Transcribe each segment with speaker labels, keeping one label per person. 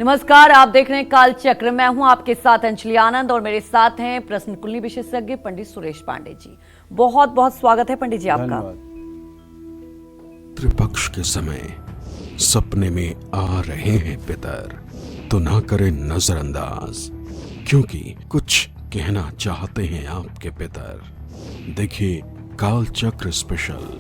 Speaker 1: नमस्कार, आप देख रहे हैं काल चक्र। मैं हूं आपके साथ अंजलि आनंद और मेरे साथ हैं प्रश्न कुंडली विशेषज्ञ पंडित सुरेश पांडे जी। बहुत बहुत स्वागत है पंडित जी आपका।
Speaker 2: त्रिपक्ष के समय सपने में आ रहे हैं पितर तो ना करें नजरअंदाज, क्योंकि कुछ कहना चाहते हैं आपके पितर। देखिए काल चक्र स्पेशल।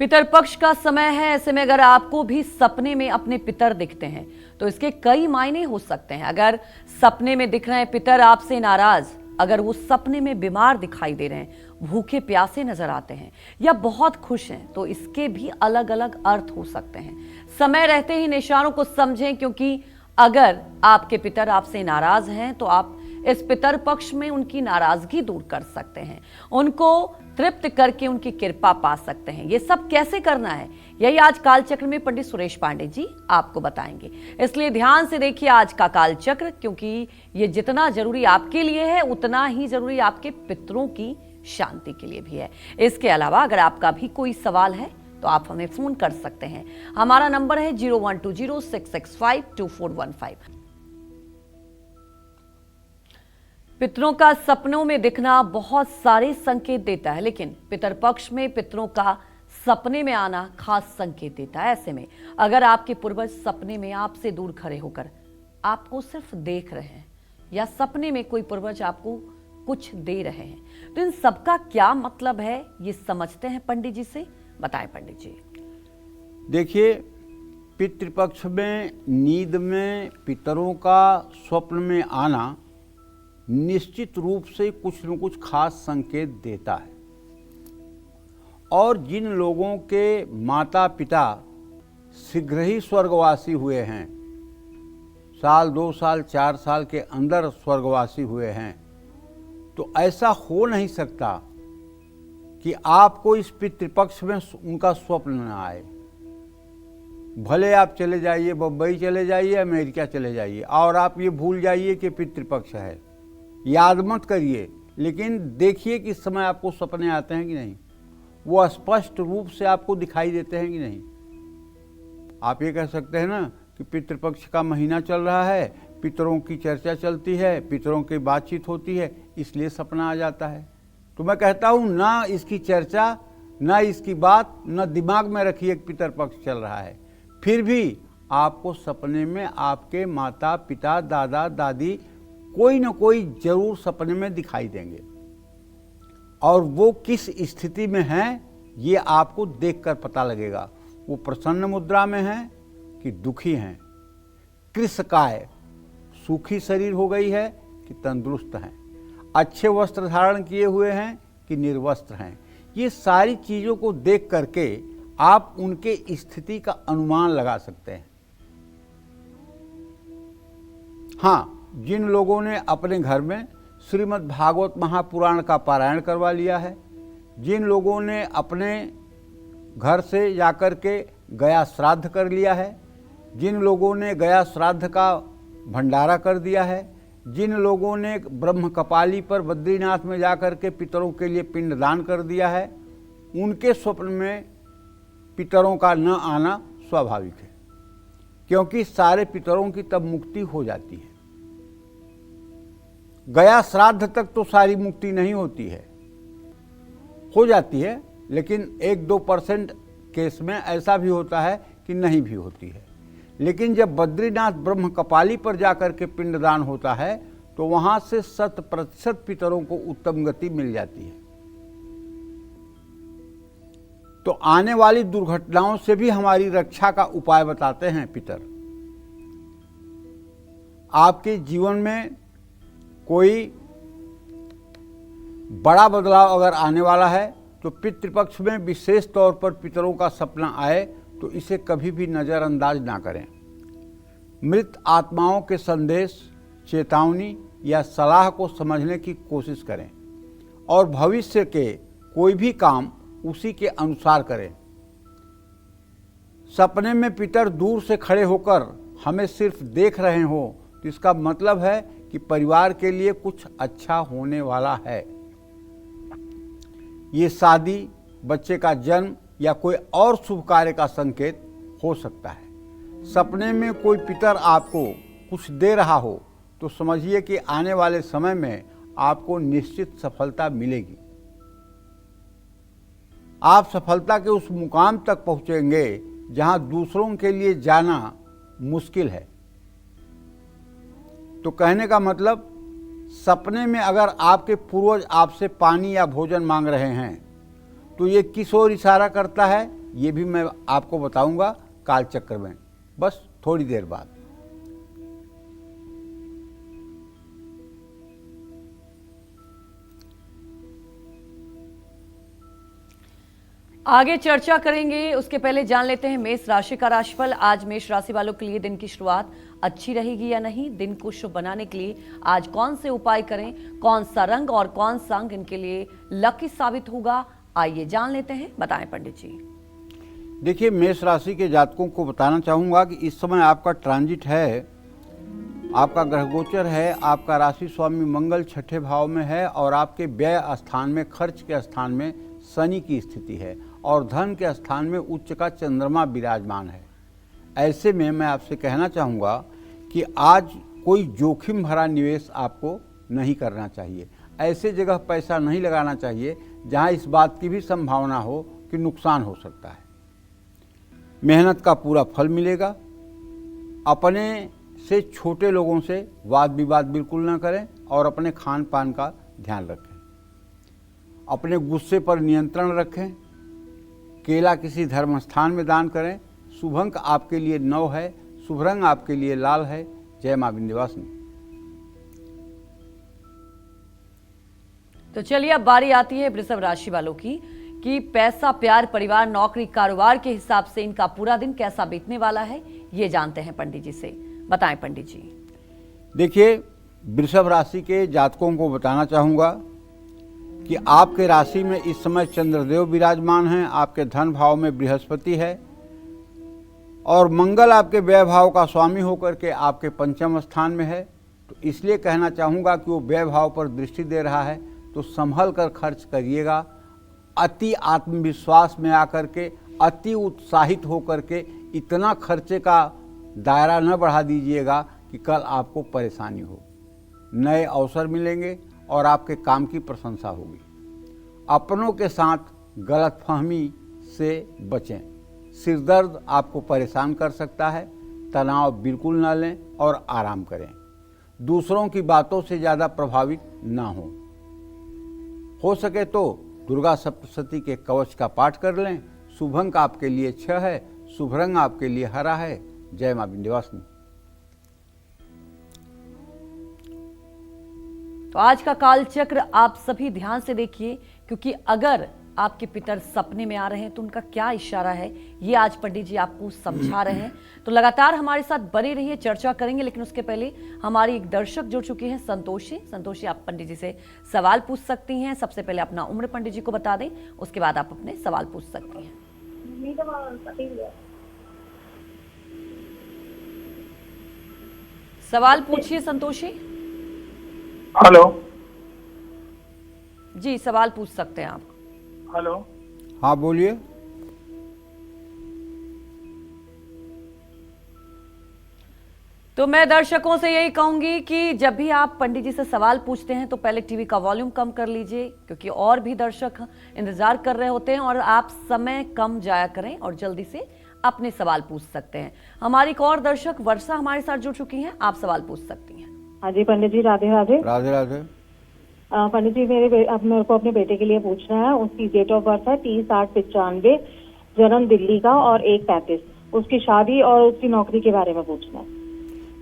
Speaker 1: पितर पक्ष का समय है, ऐसे में अगर आपको भी सपने में अपने पितर दिखते हैं तो इसके कई मायने हो सकते हैं। अगर सपने में दिख रहे हैं पितर आपसे नाराज, अगर वो सपने में बीमार दिखाई दे रहे हैं, भूखे प्यासे नजर आते हैं या बहुत खुश हैं, तो इसके भी अलग अलग अर्थ हो सकते हैं। समय रहते ही निशानों को समझें, क्योंकि अगर आपके पितर आपसे नाराज हैं तो आप इस पितर पक्ष में उनकी नाराजगी दूर कर सकते हैं, उनको तृप्त करके उनकी कृपा पा सकते हैं। ये सब कैसे करना है, यही आज काल चक्र में पंडित सुरेश पांडे जी आपको बताएंगे। इसलिए ध्यान से देखिए आज का काल चक्र, क्योंकि ये जितना जरूरी आपके लिए है उतना ही जरूरी आपके पितरों की शांति के लिए भी है। इसके अलावा अगर आपका भी कोई सवाल है तो आप हमें फोन कर सकते हैं। हमारा नंबर है 012066524415। पितरों का सपनों में दिखना बहुत सारे संकेत देता है, लेकिन पितर पक्ष में पितरों का सपने में आना खास संकेत देता है। ऐसे में अगर आपके पूर्वज सपने में आपसे दूर खड़े होकर आपको सिर्फ देख रहे हैं या सपने में कोई पूर्वज आपको कुछ दे रहे हैं, तो इन सबका क्या मतलब है, ये समझते हैं पंडित जी से। बताएं पंडित जी।
Speaker 3: देखिए, पितृपक्ष में नींद में पितरों का स्वप्न में आना निश्चित रूप से कुछ न कुछ खास संकेत देता है। और जिन लोगों के माता पिता शीघ्र ही स्वर्गवासी हुए हैं, साल 2 साल 4 साल के अंदर स्वर्गवासी हुए हैं, तो ऐसा हो नहीं सकता कि आपको इस पितृपक्ष में उनका स्वप्न न आए। भले आप चले जाइए, बम्बई चले जाइए, अमेरिका चले जाइए, और आप ये भूल जाइए कि पितृपक्ष है, याद मत करिए, लेकिन देखिए कि इस समय आपको सपने आते हैं कि नहीं, वो स्पष्ट रूप से आपको दिखाई देते हैं कि नहीं। आप ये कह सकते हैं ना कि पितृपक्ष का महीना चल रहा है, पितरों की चर्चा चलती है, पितरों की बातचीत होती है, इसलिए सपना आ जाता है। तो मैं कहता हूँ ना इसकी चर्चा, ना इसकी बात, ना दिमाग में रखिए कि पितरपक्ष चल रहा है, फिर भी आपको सपने में आपके माता पिता दादा दादी कोई न कोई जरूर सपने में दिखाई देंगे। और वो किस स्थिति में हैं ये आपको देखकर पता लगेगा। वो प्रसन्न मुद्रा में हैं कि दुखी हैं, कृशकाय सूखी शरीर हो गई है कि तंदुरुस्त हैं, अच्छे वस्त्र धारण किए हुए हैं कि निर्वस्त्र हैं। ये सारी चीज़ों को देख करके आप उनके स्थिति का अनुमान लगा सकते हैं। हाँ, जिन लोगों ने अपने घर में श्रीमद् भागवत महापुराण का पारायण करवा लिया है, जिन लोगों ने अपने घर से जाकर के गया श्राद्ध कर लिया है, जिन लोगों ने गया श्राद्ध का भंडारा कर दिया है, जिन लोगों ने ब्रह्म कपाली पर बद्रीनाथ में जाकर के पितरों के लिए पिंडदान कर दिया है, उनके स्वप्न में पितरों का न आना स्वाभाविक है, क्योंकि सारे पितरों की तब मुक्ति हो जाती है। गया श्राद्ध तक तो सारी मुक्ति नहीं होती है, हो जाती है, लेकिन 1-2% केस में ऐसा भी होता है कि नहीं भी होती है। लेकिन जब बद्रीनाथ ब्रह्म कपाली पर जाकर के पिंडदान होता है तो वहां से 100% पितरों को उत्तम गति मिल जाती है। तो आने वाली दुर्घटनाओं से भी हमारी रक्षा का उपाय बताते हैं पितर। आपके जीवन में कोई बड़ा बदलाव अगर आने वाला है तो पितृपक्ष में विशेष तौर पर पितरों का सपना आए तो इसे कभी भी नज़रअंदाज ना करें। मृत आत्माओं के संदेश, चेतावनी या सलाह को समझने की कोशिश करें और भविष्य के कोई भी काम उसी के अनुसार करें। सपने में पितर दूर से खड़े होकर हमें सिर्फ देख रहे हो तो इसका मतलब है कि परिवार के लिए कुछ अच्छा होने वाला है। ये शादी, बच्चे का जन्म या कोई और शुभ कार्य का संकेत हो सकता है। सपने में कोई पितर आपको कुछ दे रहा हो तो समझिए कि आने वाले समय में आपको निश्चित सफलता मिलेगी। आप सफलता के उस मुकाम तक पहुंचेंगे जहां दूसरों के लिए जाना मुश्किल है। तो कहने का मतलब, सपने में अगर आपके पूर्वज आपसे पानी या भोजन मांग रहे हैं तो ये किस ओर इशारा करता है, ये भी मैं आपको बताऊंगा कालचक्र में, बस थोड़ी देर बाद।
Speaker 1: आगे चर्चा करेंगे, उसके पहले जान लेते हैं मेष राशि का राशिफल। आज मेष राशि वालों के लिए दिन की शुरुआत अच्छी रहेगी या नहीं, दिन को शुभ बनाने के लिए आज कौन से उपाय करें, कौन सा रंग और कौन सा अंग इनके लिए लकी साबित होगा, आइए जान लेते हैं। बताएं पंडित जी।
Speaker 3: देखिए, मेष राशि के जातकों को बताना चाहूंगा कि इस समय आपका ट्रांजिट है, आपका ग्रह गोचर है, आपका राशि स्वामी मंगल छठे भाव में है और आपके व्यय स्थान में, खर्च के स्थान में शनि की स्थिति है और धन के स्थान में उच्च का चंद्रमा विराजमान है। ऐसे में मैं आपसे कहना चाहूँगा कि आज कोई जोखिम भरा निवेश आपको नहीं करना चाहिए। ऐसे जगह पैसा नहीं लगाना चाहिए जहाँ इस बात की भी संभावना हो कि नुकसान हो सकता है। मेहनत का पूरा फल मिलेगा। अपने से छोटे लोगों से वाद विवाद बिल्कुल ना करें और अपने खान पान का ध्यान रखें। अपने गुस्से पर नियंत्रण रखें। केला किसी धर्म स्थान में दान करें। शुभ अंक आपके लिए 9 है, शुभ रंग आपके लिए लाल है। जय मां विंध्यवासिनी।
Speaker 1: तो चलिए अब बारी आती है वृषभ राशि वालों की कि पैसा, प्यार, परिवार, नौकरी, कारोबार के हिसाब से इनका पूरा दिन कैसा बीतने वाला है, ये जानते हैं पंडित जी से। बताएं पंडित जी।
Speaker 3: देखिए, वृषभ राशि के जातकों को बताना चाहूँगा कि आपके राशि में इस समय चंद्रदेव विराजमान हैं, आपके धन भाव में बृहस्पति है और मंगल आपके व्यय भाव का स्वामी होकर के आपके पंचम स्थान में है। तो इसलिए कहना चाहूँगा कि वो व्यय भाव पर दृष्टि दे रहा है, तो संभल कर खर्च करिएगा। अति आत्मविश्वास में आकर के, अति उत्साहित होकर के इतना खर्चे का दायरा न बढ़ा दीजिएगा कि कल आपको परेशानी हो। नए अवसर मिलेंगे और आपके काम की प्रशंसा होगी। अपनों के साथ गलतफहमी से बचें। सिरदर्द आपको परेशान कर सकता है। तनाव बिल्कुल न लें और आराम करें। दूसरों की बातों से ज़्यादा प्रभावित ना हो सके तो दुर्गा सप्तशती के कवच का पाठ कर लें। शुभ अंक आपके लिए 6 है, शुभ रंग आपके लिए हरा है। जय मां विंध्यवासिनी।
Speaker 1: तो आज का काल चक्र आप सभी ध्यान से देखिए, क्योंकि अगर आपके पितर सपने में आ रहे हैं तो उनका क्या इशारा है, ये आज पंडित जी आपको समझा रहे हैं। तो लगातार हमारे साथ बने रहिए, चर्चा करेंगे। लेकिन उसके पहले हमारी एक दर्शक जुड़ चुके हैं, संतोषी। संतोषी, आप पंडित जी से सवाल पूछ सकती हैं। सबसे पहले अपना उम्र पंडित जी को बता दें, उसके बाद आप अपने सवाल पूछ सकती हैं। सवाल पूछिए संतोषी।
Speaker 4: हेलो
Speaker 1: जी, सवाल पूछ सकते हैं आप।
Speaker 4: हेलो।
Speaker 3: हाँ, बोलिए।
Speaker 1: तो मैं दर्शकों से यही कहूंगी कि जब भी आप पंडित जी से सवाल पूछते हैं तो पहले टीवी का वॉल्यूम कम कर लीजिए, क्योंकि और भी दर्शक इंतजार कर रहे होते हैं। और आप समय कम जाया करें और जल्दी से अपने सवाल पूछ सकते हैं। हमारी एक और दर्शक वर्षा हमारे साथ जुड़ चुकी हैं, आप सवाल पूछ सकती हैं।
Speaker 5: हाँ जी पंडित जी, राधे राधे।
Speaker 3: राधे राधे।
Speaker 5: पंडित जी, मेरे को अपने बेटे के लिए पूछना है। उसकी डेट ऑफ बर्थ है 30/8/95, जन्म दिल्ली का और 1/35। उसकी शादी और उसकी नौकरी के बारे में पूछना है।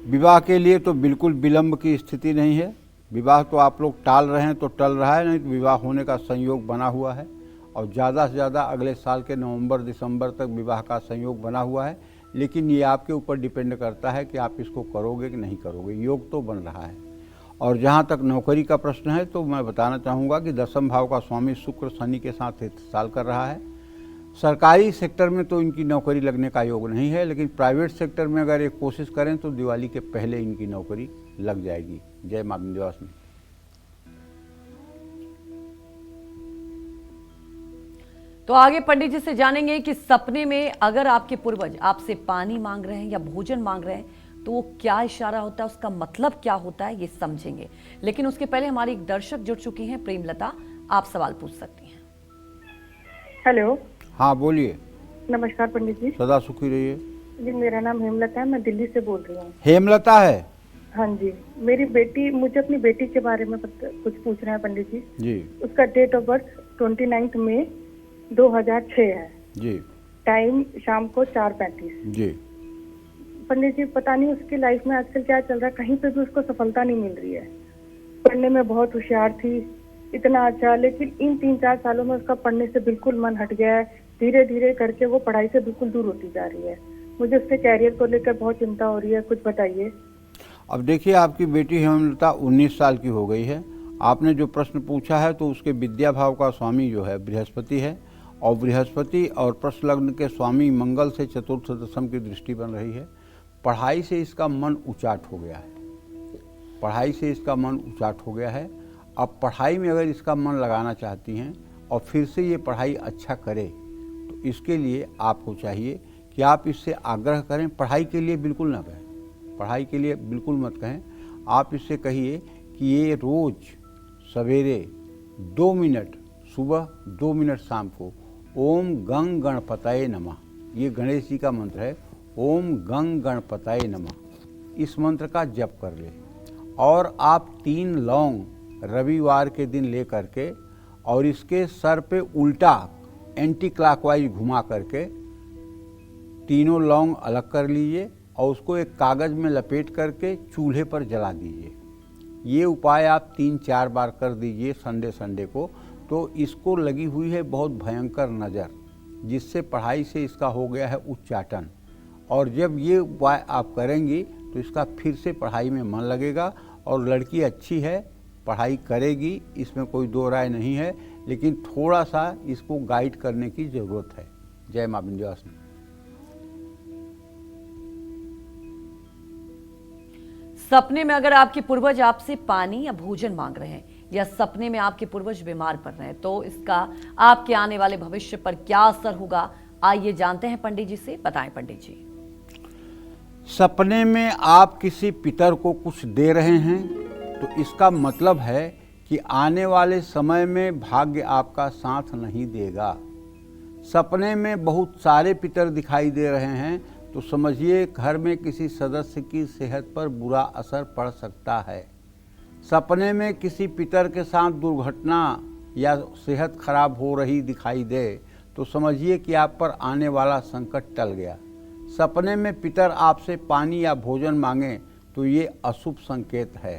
Speaker 3: विवाह के लिए तो बिल्कुल विलंब की स्थिति नहीं है। विवाह तो आप लोग टाल रहे हैं तो टल रहा है, नहीं तो विवाह होने का संयोग बना हुआ है और ज़्यादा से ज़्यादा अगले साल के नवंबर दिसंबर तक विवाह का संयोग बना हुआ है। लेकिन ये आपके ऊपर डिपेंड करता है कि आप इसको करोगे कि नहीं करोगे। योग तो बन रहा है। और जहाँ तक नौकरी का प्रश्न है तो मैं बताना चाहूँगा कि 10वें भाव का स्वामी शुक्र शनि के साथ इत्तेसाल कर रहा है। सरकारी सेक्टर में तो इनकी नौकरी लगने का योग नहीं है, लेकिन प्राइवेट सेक्टर में अगर ये कोशिश करें तो दिवाली के पहले इनकी नौकरी लग जाएगी। जय मां विंध्यवासिनी।
Speaker 1: तो आगे पंडित जी से जानेंगे कि सपने में अगर आपके पूर्वज आपसे पानी मांग रहे हैं या भोजन मांग रहे हैं तो वो क्या इशारा होता है, उसका मतलब क्या होता है, ये समझेंगे। लेकिन उसके पहले हमारी एक दर्शक जुड़ चुकी हैं, प्रेमलता, आप सवाल पूछ सकती हैं।
Speaker 5: हेलो,
Speaker 3: हाँ बोलिए।
Speaker 5: नमस्कार पंडित जी।
Speaker 3: सदा सुखी रहिए।
Speaker 5: जी, मेरा नाम हेमलता है, मैं दिल्ली से बोल रही हूँ।
Speaker 3: हेमलता है?
Speaker 5: हाँ जी, मेरी बेटी, मुझे अपनी बेटी के बारे में कुछ पूछना है पंडित जी।
Speaker 3: जी
Speaker 5: उसका डेट ऑफ बर्थ 29 मई 2006 है।
Speaker 3: जी
Speaker 5: टाइम शाम को 4:35।
Speaker 3: जी।
Speaker 5: पंडित जी, पता नहीं उसकी लाइफ में आजकल क्या चल रहा है, कहीं पे भी उसको सफलता नहीं मिल रही है। पढ़ने में बहुत होशियार थी, इतना अच्छा, लेकिन इन 3-4 सालों में उसका पढ़ने से बिल्कुल मन हट गया है। धीरे धीरे करके वो पढ़ाई से बिल्कुल दूर होती जा रही है। मुझे उसके कैरियर को लेकर बहुत चिंता हो रही है, कुछ बताइए।
Speaker 3: अब देखिए, आपकी बेटी हेमलता 19 साल की हो गई है। आपने जो प्रश्न पूछा है तो उसके विद्या भाव का स्वामी जो है बृहस्पति है, और बृहस्पति और प्रश्न लग्न के स्वामी मंगल से चतुर्थ दशम की दृष्टि बन रही है। पढ़ाई से इसका मन उचाट हो गया है, पढ़ाई से इसका मन उचाट हो गया है। अब पढ़ाई में अगर इसका मन लगाना चाहती हैं और फिर से ये पढ़ाई अच्छा करे तो इसके लिए आपको चाहिए कि आप इससे आग्रह करें। पढ़ाई के लिए बिल्कुल ना कहें, पढ़ाई के लिए बिल्कुल मत कहें। आप इससे कहिए कि ये रोज़ सवेरे 2 मिनट सुबह, 2 मिनट शाम को ओम गंग गणपतये नमः, ये गणेश जी का मंत्र है, ओम गंग गणपतये नमः, इस मंत्र का जप कर ले। और आप 3 लौंग रविवार के दिन ले करके और इसके सर पे उल्टा एंटी क्लॉकवाइज घुमा करके तीनों लौंग अलग कर लीजिए और उसको एक कागज़ में लपेट करके चूल्हे पर जला दीजिए। ये उपाय आप 3-4 बार कर दीजिए संडे को, तो इसको लगी हुई है बहुत भयंकर नज़र, जिससे पढ़ाई से इसका हो गया है उच्चाटन। और जब ये उपाय आप करेंगी तो इसका फिर से पढ़ाई में मन लगेगा और लड़की अच्छी है, पढ़ाई करेगी, इसमें कोई दो राय नहीं है, लेकिन थोड़ा सा इसको गाइड करने की ज़रूरत है। जय मां विंध्यवासिनी।
Speaker 1: सपने में अगर आपके पूर्वज आपसे पानी या भोजन मांग रहे हैं या सपने में आपके पूर्वज बीमार पड़ रहे हैं तो इसका आपके आने वाले भविष्य पर क्या असर होगा, आइए जानते हैं पंडित जी से। बताएं पंडित जी।
Speaker 3: सपने में आप किसी पितर को कुछ दे रहे हैं तो इसका मतलब है कि आने वाले समय में भाग्य आपका साथ नहीं देगा। सपने में बहुत सारे पितर दिखाई दे रहे हैं तो समझिए घर में किसी सदस्य की सेहत पर बुरा असर पड़ सकता है। सपने में किसी पितर के साथ दुर्घटना या सेहत खराब हो रही दिखाई दे तो समझिए कि आप पर आने वाला संकट टल गया। सपने में पितर आपसे पानी या भोजन मांगे तो ये अशुभ संकेत है।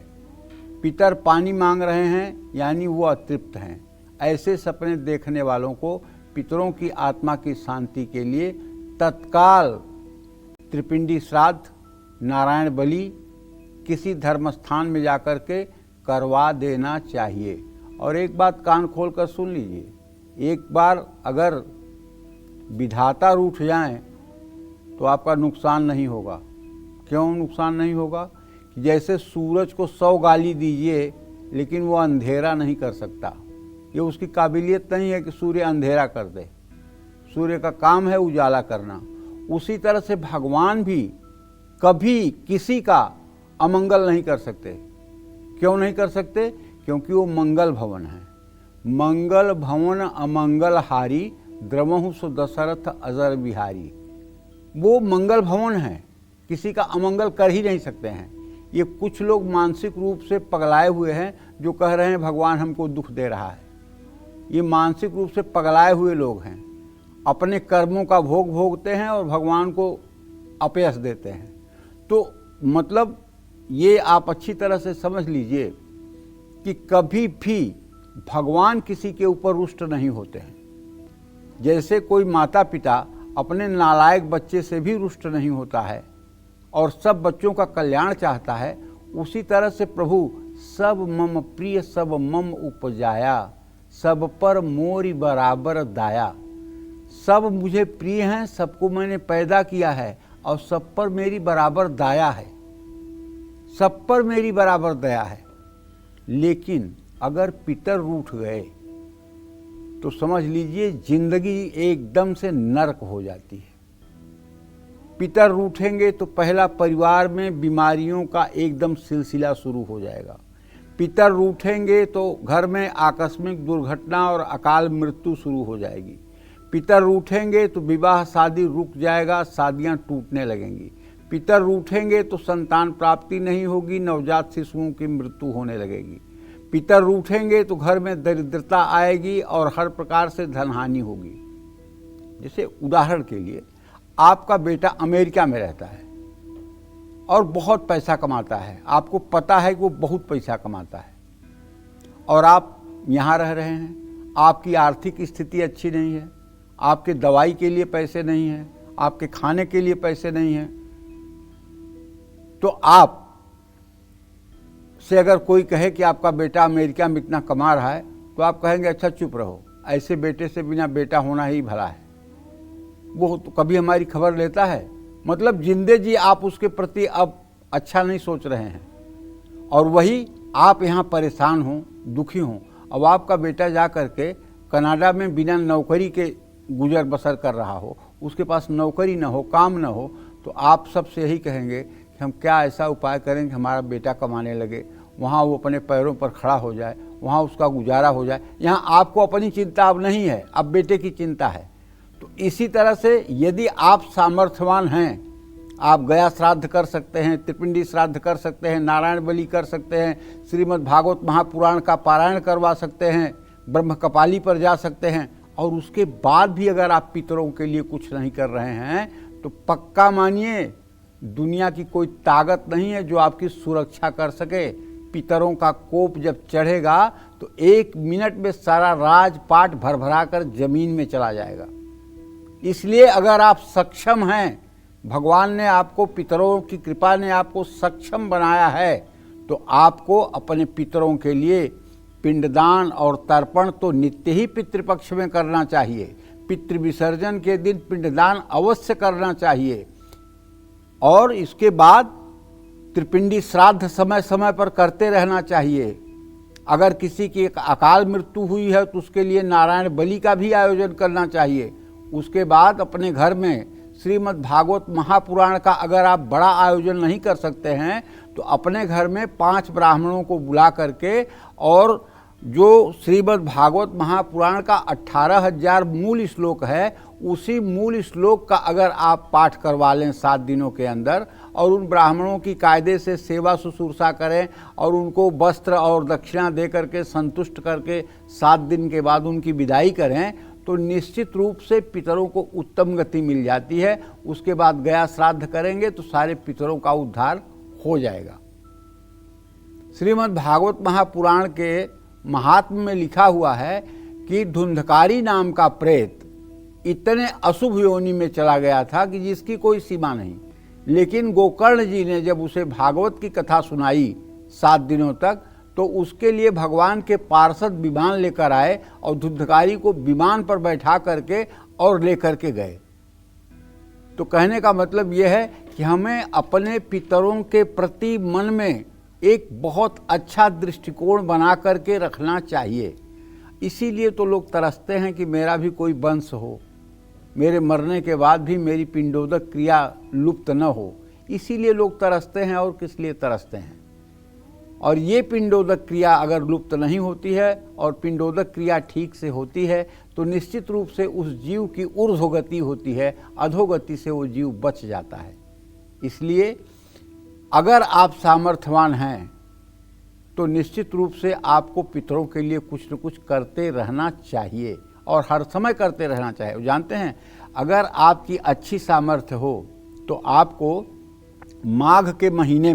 Speaker 3: पितर पानी मांग रहे हैं यानी वो अतृप्त हैं। ऐसे सपने देखने वालों को पितरों की आत्मा की शांति के लिए तत्काल त्रिपिंडी श्राद्ध, नारायण बलि किसी धर्म स्थान में जाकर के करवा देना चाहिए। और एक बात कान खोल कर सुन लीजिए, एक बार अगर विधाता रूठ जाएं तो आपका नुकसान नहीं होगा। क्यों नुकसान नहीं होगा? जैसे सूरज को 100 गाली दीजिए लेकिन वो अंधेरा नहीं कर सकता, ये उसकी काबिलियत नहीं है कि सूर्य अंधेरा कर दे। सूर्य का काम है उजाला करना। उसी तरह से भगवान भी कभी किसी का अमंगल नहीं कर सकते। क्यों नहीं कर सकते? क्योंकि वो मंगल भवन है। मंगल भवन अमंगल हारी, द्रवहु सु दशरथ अजर बिहारी। वो मंगल भवन है, किसी का अमंगल कर ही नहीं सकते हैं। ये कुछ लोग मानसिक रूप से पगलाए हुए हैं जो कह रहे हैं भगवान हमको दुख दे रहा है। ये मानसिक रूप से पगलाए हुए लोग हैं, अपने कर्मों का भोग भोगते हैं और भगवान को अपयश देते हैं। तो मतलब ये आप अच्छी तरह से समझ लीजिए कि कभी भी भगवान किसी के ऊपर रुष्ट नहीं होते हैं। जैसे कोई माता पिता अपने नालायक बच्चे से भी रुष्ट नहीं होता है और सब बच्चों का कल्याण चाहता है, उसी तरह से प्रभु सब मम प्रिय सब मम उपजाया, सब पर मोरी बराबर दाया। सब मुझे प्रिय हैं, सबको मैंने पैदा किया है और सब पर मेरी बराबर दया है, सब पर मेरी बराबर दया है। लेकिन अगर पितर रूठ गए तो समझ लीजिए जिंदगी एकदम से नरक हो जाती है। पितर रूठेंगे तो पहला परिवार में बीमारियों का एकदम सिलसिला शुरू हो जाएगा। पितर रूठेंगे तो घर में आकस्मिक दुर्घटना और अकाल मृत्यु शुरू हो जाएगी। पितर रूठेंगे तो विवाह शादी रुक जाएगा, शादियां टूटने लगेंगी। पितर रूठेंगे तो संतान प्राप्ति नहीं होगी, नवजात शिशुओं की मृत्यु होने लगेगी। पितर रूठेंगे तो घर में दरिद्रता आएगी और हर प्रकार से धनहानि होगी। जैसे उदाहरण के लिए आपका बेटा अमेरिका में रहता है और बहुत पैसा कमाता है, आपको पता है कि वो बहुत पैसा कमाता है और आप यहाँ रह रहे हैं, आपकी आर्थिक स्थिति अच्छी नहीं है, आपके दवाई के लिए पैसे नहीं हैं, आपके खाने के लिए पैसे नहीं हैं, तो आप से अगर कोई कहे कि आपका बेटा अमेरिका में इतना कमा रहा है तो आप कहेंगे अच्छा चुप रहो, ऐसे बेटे से बिना बेटा होना ही भला है। वो तो कभी हमारी खबर लेता है, मतलब जिंदे जी आप उसके प्रति अब अच्छा नहीं सोच रहे हैं और वही आप यहाँ परेशान हों, दुखी हों। अब आपका बेटा जा करके कनाडा में बिना नौकरी के गुजर बसर कर रहा हो, उसके पास नौकरी ना हो, काम ना हो, तो आप सबसे यही कहेंगे कि हम क्या ऐसा उपाय करें कि हमारा बेटा कमाने लगे, वहाँ वो अपने पैरों पर खड़ा हो जाए, वहाँ उसका गुजारा हो जाए। यहाँ आपको अपनी चिंता अब नहीं है, अब बेटे की चिंता है। तो इसी तरह से यदि आप सामर्थ्यवान हैं, आप गया श्राद्ध कर सकते हैं, त्रिपिंडी श्राद्ध कर सकते हैं, नारायण बलि कर सकते हैं, श्रीमद् भागवत महापुराण का पारायण करवा सकते हैं, ब्रह्म कपाली पर जा सकते हैं, और उसके बाद भी अगर आप पितरों के लिए कुछ नहीं कर रहे हैं तो पक्का मानिए दुनिया की कोई ताकत नहीं है जो आपकी सुरक्षा कर सके। पितरों का कोप जब चढ़ेगा तो 1 मिनट में सारा राजपाट भरभरा कर जमीन में चला जाएगा। इसलिए अगर आप सक्षम हैं, भगवान ने आपको, पितरों की कृपा ने आपको सक्षम बनाया है, तो आपको अपने पितरों के लिए पिंडदान और तर्पण तो नित्य ही पितृपक्ष में करना चाहिए। पितृ विसर्जन के दिन पिंडदान अवश्य करना चाहिए और इसके बाद त्रिपिंडी श्राद्ध समय समय पर करते रहना चाहिए। अगर किसी की एक अकाल मृत्यु हुई है तो उसके लिए नारायण बलि का भी आयोजन करना चाहिए। उसके बाद अपने घर में श्रीमद् भागवत महापुराण का अगर आप बड़ा आयोजन नहीं कर सकते हैं तो अपने घर में 5 ब्राह्मणों को बुला करके और जो श्रीमद् भागवत महापुराण का 18,000 मूल श्लोक है, उसी मूल श्लोक का अगर आप पाठ करवा लें 7 दिनों के अंदर और उन ब्राह्मणों की कायदे से सेवा शुश्रूषा करें और उनको वस्त्र और दक्षिणा दे करके संतुष्ट करके 7 दिन के बाद उनकी विदाई करें, तो निश्चित रूप से पितरों को उत्तम गति मिल जाती है। उसके बाद गया श्राद्ध करेंगे तो सारे पितरों का उद्धार हो जाएगा। श्रीमद् भागवत महापुराण के महात्म्य में लिखा हुआ है कि धुंधकारी नाम का प्रेत इतने अशुभ योनि में चला गया था कि जिसकी कोई सीमा नहीं, लेकिन गोकर्ण जी ने जब उसे भागवत की कथा सुनाई 7 दिनों तक, तो उसके लिए भगवान के पार्षद विमान लेकर आए और धुंधकारी को विमान पर बैठा करके और लेकर के गए। तो कहने का मतलब यह है कि हमें अपने पितरों के प्रति मन में एक बहुत अच्छा दृष्टिकोण बना करके रखना चाहिए। इसीलिए तो लोग तरसते हैं कि मेरा भी कोई वंश हो, मेरे मरने के बाद भी मेरी पिंडोदक क्रिया लुप्त न हो। इसीलिए लोग तरसते हैं। और किस लिए तरसते हैं? और ये पिंडोदक क्रिया अगर लुप्त नहीं होती है और पिंडोदक क्रिया ठीक से होती है तो निश्चित रूप से उस जीव की ऊर्ध्वगति होती है, अधोगति से वो जीव बच जाता है। इसलिए अगर आप सामर्थ्यवान हैं तो निश्चित रूप से आपको पितरों के लिए कुछ न कुछ करते रहना चाहिए और हर समय करते रहना चाहिए। जानते हैं, अगर आपकी अच्छी सामर्थ्य हो तो आपको माघ के महीने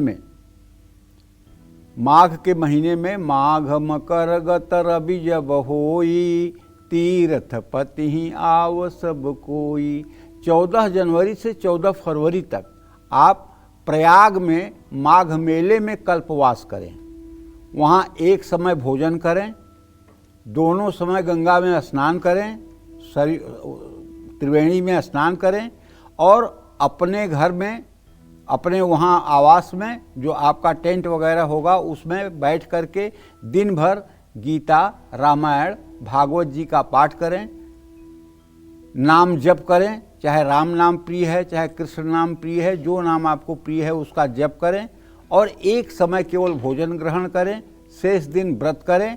Speaker 3: में माघ मकर गत रवि जब होई, तीर्थ पति ही आव सब कोई, 14 जनवरी से 14 फरवरी तक आप प्रयाग में माघ मेले में कल्पवास करें। वहाँ एक समय भोजन करें, दोनों समय गंगा में स्नान करें, त्रिवेणी में स्नान करें और अपने घर में, अपने वहाँ आवास में जो आपका टेंट वगैरह होगा उसमें बैठ करके दिन भर गीता, रामायण, भागवत जी का पाठ करें, नाम जप करें, चाहे राम नाम प्रिय है, चाहे कृष्ण नाम प्रिय है, जो नाम आपको प्रिय है उसका जप करें और एक समय केवल भोजन ग्रहण करें, शेष दिन व्रत करें।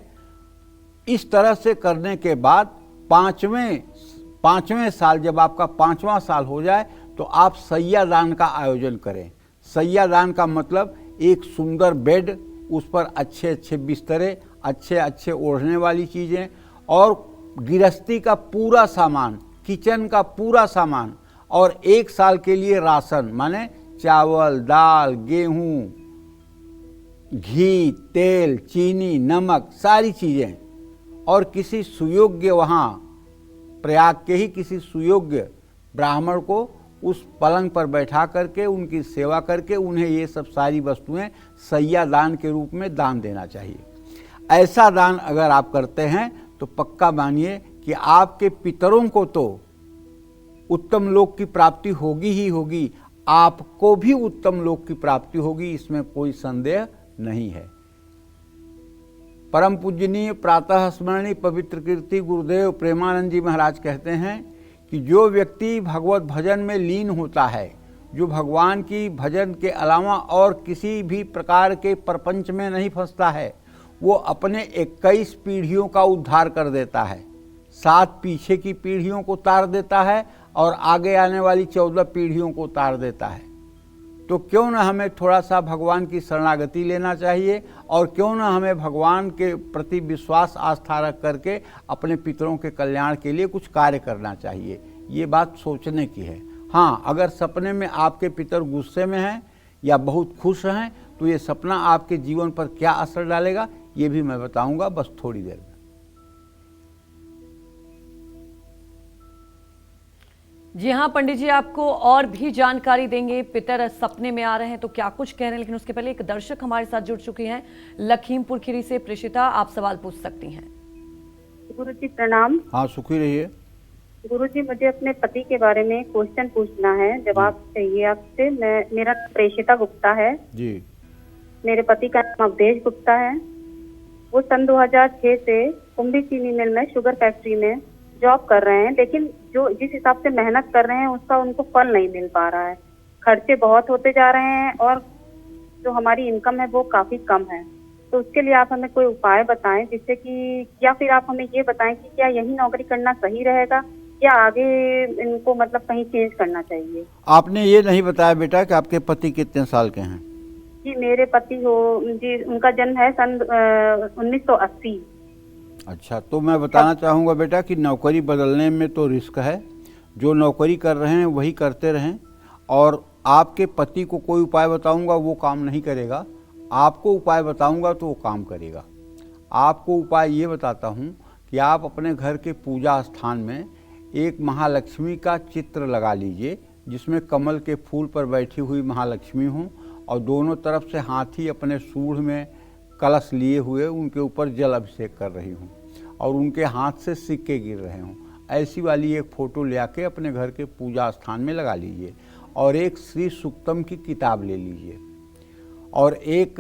Speaker 3: इस तरह से करने के बाद पांचवें साल, जब आपका 5वां साल हो जाए तो आप सैया दान का आयोजन करें। सैया दान का मतलब एक सुंदर बेड, उस पर अच्छे अच्छे बिस्तरे, अच्छे अच्छे ओढ़ने वाली चीज़ें और गृहस्थी का पूरा सामान, किचन का पूरा सामान और 1 साल के लिए राशन, माने चावल, दाल, गेहूँ, घी, तेल, चीनी, नमक, सारी चीज़ें। और किसी सुयोग्य, वहाँ प्रयाग के ही किसी सुयोग्य ब्राह्मण को उस पलंग पर बैठा करके उनकी सेवा करके उन्हें ये सब सारी वस्तुएं सैया दान के रूप में दान देना चाहिए। ऐसा दान अगर आप करते हैं तो पक्का मानिए कि आपके पितरों को तो उत्तम लोक की प्राप्ति होगी ही होगी, आपको भी उत्तम लोक की प्राप्ति होगी, इसमें कोई संदेह नहीं है। परम पूजनीय प्रातः स्मरणीय पवित्र कीर्ति गुरुदेव प्रेमानंद जी महाराज कहते हैं कि जो व्यक्ति भगवत भजन में लीन होता है, जो भगवान की भजन के अलावा और किसी भी प्रकार के प्रपंच में नहीं फंसता है, वो अपने 21 पीढ़ियों का उद्धार कर देता है, 7 पीछे की पीढ़ियों को तार देता है और आगे आने वाली 14 पीढ़ियों को तार देता है। तो क्यों न हमें थोड़ा सा भगवान की शरणागति लेना चाहिए और क्यों न हमें भगवान के प्रति विश्वास आस्था रख करके अपने पितरों के कल्याण के लिए कुछ कार्य करना चाहिए। ये बात सोचने की है। हाँ, अगर सपने में आपके पितर गुस्से में हैं या बहुत खुश हैं तो ये सपना आपके जीवन पर क्या असर डालेगा ये भी मैं बताऊंगा, बस थोड़ी देर में।
Speaker 1: जी हाँ पंडित जी, आपको और भी जानकारी देंगे। पितर सपने में आ रहे हैं तो क्या कुछ कह रहे हैं, लेकिन उसके पहले एक दर्शक हमारे साथ जुड़ चुकी हैं लखीमपुर खीरी से। प्रेषिता, आप सवाल पूछ सकती हैं।
Speaker 6: गुरुजी प्रणाम।
Speaker 3: हाँ, सुखी रहिए।
Speaker 6: गुरुजी, मुझे अपने पति के बारे में क्वेश्चन पूछना है, जवाब चाहिए आपसे। मेरा प्रेषिता गुप्ता है
Speaker 3: जी।
Speaker 6: मेरे पति का नाम अवधेश गुप्ता है। वो सन 2006 से कुंभी चीनी मिल में शुगर फैक्ट्री में जॉब कर रहे हैं, लेकिन जो जिस हिसाब से मेहनत कर रहे हैं उसका उनको फल नहीं मिल पा रहा है। खर्चे बहुत होते जा रहे हैं और जो हमारी इनकम है वो काफी कम है। तो उसके लिए आप हमें कोई उपाय बताएं जिससे कि, या फिर आप हमें ये बताएं कि क्या यही नौकरी करना सही रहेगा या आगे इनको मतलब कहीं चेंज करना चाहिए।
Speaker 3: आपने ये नहीं बताया बेटा कि आपके पति कितने साल के हैं।
Speaker 6: जी, मेरे पति जी उनका जन्म है सन 1980।
Speaker 3: अच्छा, तो मैं बताना चाहूँगा बेटा कि नौकरी बदलने में तो रिस्क है। जो नौकरी कर रहे हैं वही करते रहें और आपके पति को कोई उपाय बताऊँगा वो काम नहीं करेगा, आपको उपाय बताऊँगा तो वो काम करेगा। आपको उपाय ये बताता हूँ कि आप अपने घर के पूजा स्थान में एक महालक्ष्मी का चित्र लगा लीजिए जिसमें कमल के फूल पर बैठी हुई महालक्ष्मी हों और दोनों तरफ से हाथी अपने सूंड में कलश लिए हुए उनके ऊपर जल अभिषेक कर रही हूँ और उनके हाथ से सिक्के गिर रहे हों। ऐसी वाली एक फ़ोटो ले आके अपने घर के पूजा स्थान में लगा लीजिए और एक श्री सूक्तम की किताब ले लीजिए। और एक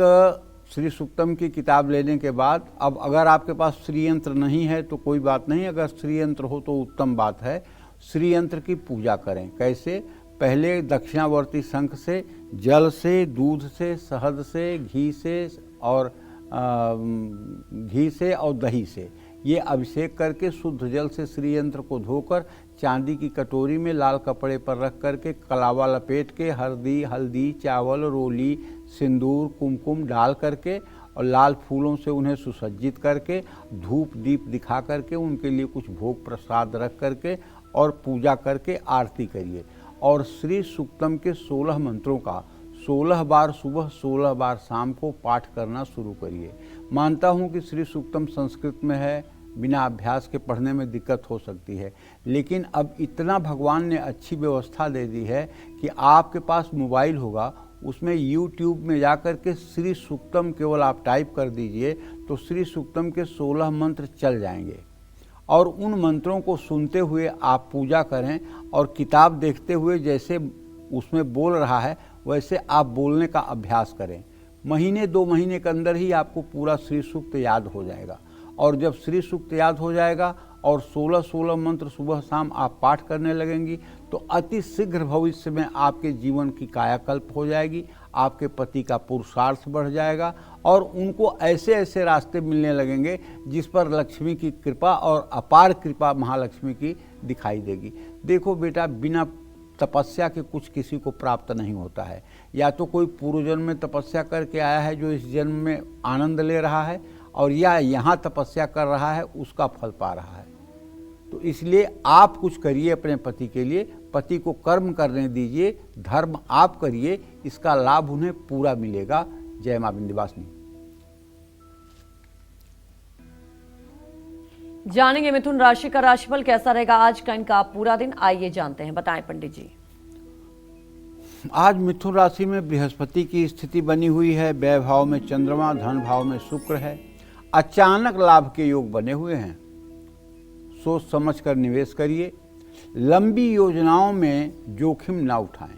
Speaker 3: श्री सूक्तम की किताब लेने के बाद, अब अगर आपके पास श्री यंत्र नहीं है तो कोई बात नहीं, अगर श्री यंत्र हो तो उत्तम बात है। श्री यंत्र की पूजा करें। कैसे? पहले दक्षिणावर्ती शंख से, जल से, दूध से, शहद से, घी से और दही से ये अभिषेक करके शुद्ध जल से श्री यंत्र को धोकर चांदी की कटोरी में लाल कपड़े पर रख करके कलावा लपेट के हल्दी, चावल, रोली, सिंदूर, कुमकुम डाल करके और लाल फूलों से उन्हें सुसज्जित करके धूप दीप दिखा करके उनके लिए कुछ भोग प्रसाद रख करके और पूजा करके आरती करिए। और श्री सूक्तम के 16 मंत्रों का 16 बार सुबह 16 बार शाम को पाठ करना शुरू करिए। मानता हूँ कि श्री सूक्तम संस्कृत में है, बिना अभ्यास के पढ़ने में दिक्कत हो सकती है, लेकिन अब इतना भगवान ने अच्छी व्यवस्था दे दी है कि आपके पास मोबाइल होगा, उसमें YouTube में जाकर के श्री सूक्तम केवल आप टाइप कर दीजिए तो श्री सूक्तम के 16 मंत्र चल जाएंगे और उन मंत्रों को सुनते हुए आप पूजा करें और किताब देखते हुए जैसे उसमें बोल रहा है वैसे आप बोलने का अभ्यास करें। महीने 2 महीने के अंदर ही आपको पूरा श्री सूक्त याद हो जाएगा और जब श्री सूक्त याद हो जाएगा और 16-16 मंत्र सुबह शाम आप पाठ करने लगेंगी तो अति शीघ्र भविष्य में आपके जीवन की कायाकल्प हो जाएगी, आपके पति का पुरुषार्थ बढ़ जाएगा और उनको ऐसे ऐसे रास्ते मिलने लगेंगे जिस पर लक्ष्मी की कृपा और अपार कृपा महालक्ष्मी की दिखाई देगी। देखो बेटा, बिना तपस्या के कुछ किसी को प्राप्त नहीं होता है। या तो कोई पूर्व जन्म में तपस्या करके आया है जो इस जन्म में आनंद ले रहा है, और या यहाँ तपस्या कर रहा है उसका फल पा रहा है। तो इसलिए आप कुछ करिए अपने पति के लिए, पति को कर्म करने दीजिए, धर्म आप करिए, इसका लाभ उन्हें पूरा मिलेगा। जय मां विंध्यवासिनी।
Speaker 1: जानेंगे मिथुन राशि का राशिफल कैसा रहेगा आज का इनका पूरा दिन, आइए जानते हैं, बताएं पंडित जी।
Speaker 3: आज मिथुन राशि में बृहस्पति की स्थिति बनी हुई है, व्यय भाव में चंद्रमा, धन भाव में शुक्र है। अचानक लाभ के योग बने हुए हैं, सोच समझ कर निवेश करिए। लंबी योजनाओं में जोखिम ना उठाएं।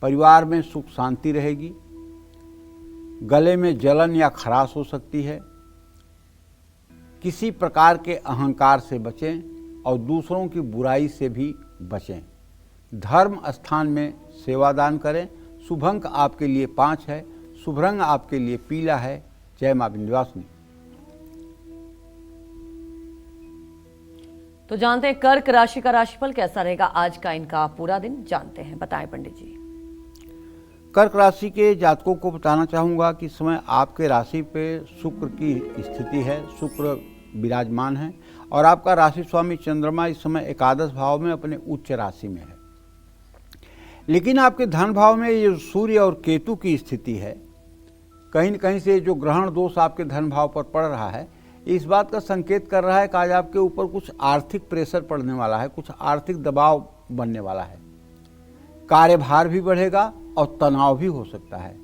Speaker 3: परिवार में सुख शांति रहेगी। गले में जलन या खराश हो सकती है। किसी प्रकार के अहंकार से बचें और दूसरों की बुराई से भी बचें। धर्म स्थान में सेवादान करें। शुभ अंक आपके लिए 5 है, शुभ रंग आपके लिए पीला है। जय मां विंध्यवासिनी।
Speaker 1: तो जानते हैं कर्क राशि का राशिफल कैसा रहेगा आज का इनका पूरा दिन, जानते हैं, बताएं पंडित जी।
Speaker 3: कर्क राशि के जातकों को बताना चाहूँगा कि इस समय आपके राशि पे शुक्र की स्थिति है, शुक्र विराजमान है और आपका राशि स्वामी चंद्रमा इस समय एकादश भाव में अपने उच्च राशि में है। लेकिन आपके धन भाव में ये सूर्य और केतु की स्थिति है। कहीं न कहीं से जो ग्रहण दोष आपके धन भाव पर पड़ रहा है, इस बात का संकेत कर रहा है कि आज आपके ऊपर कुछ आर्थिक प्रेशर पड़ने वाला है, कुछ आर्थिक दबाव बनने वाला है। कार्यभार भी बढ़ेगा और तनाव भी हो सकता है।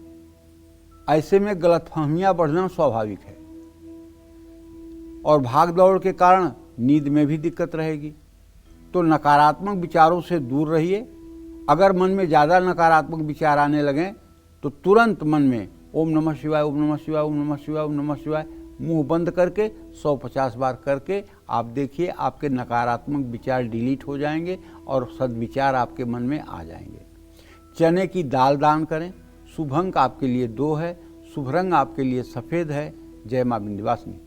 Speaker 3: ऐसे में गलतफहमियां बढ़ना स्वाभाविक है और भाग दौड़ के कारण नींद में भी दिक्कत रहेगी। तो नकारात्मक विचारों से दूर रहिए। अगर मन में ज़्यादा नकारात्मक विचार आने लगें तो तुरंत मन में ओम नमः शिवाय, ओम नमः शिवाय, ओम नमः शिवाय, ओम नमः शिवाय मुंह बंद करके 150 बार करके आप देखिए, आपके नकारात्मक विचार डिलीट हो जाएंगे और सद्विचार आपके मन में आ जाएंगे। चने की दाल दान करें। शुभ अंक आपके लिए 2 है, शुभ रंग आपके लिए सफ़ेद है। जय मां विंध्यवासिनी।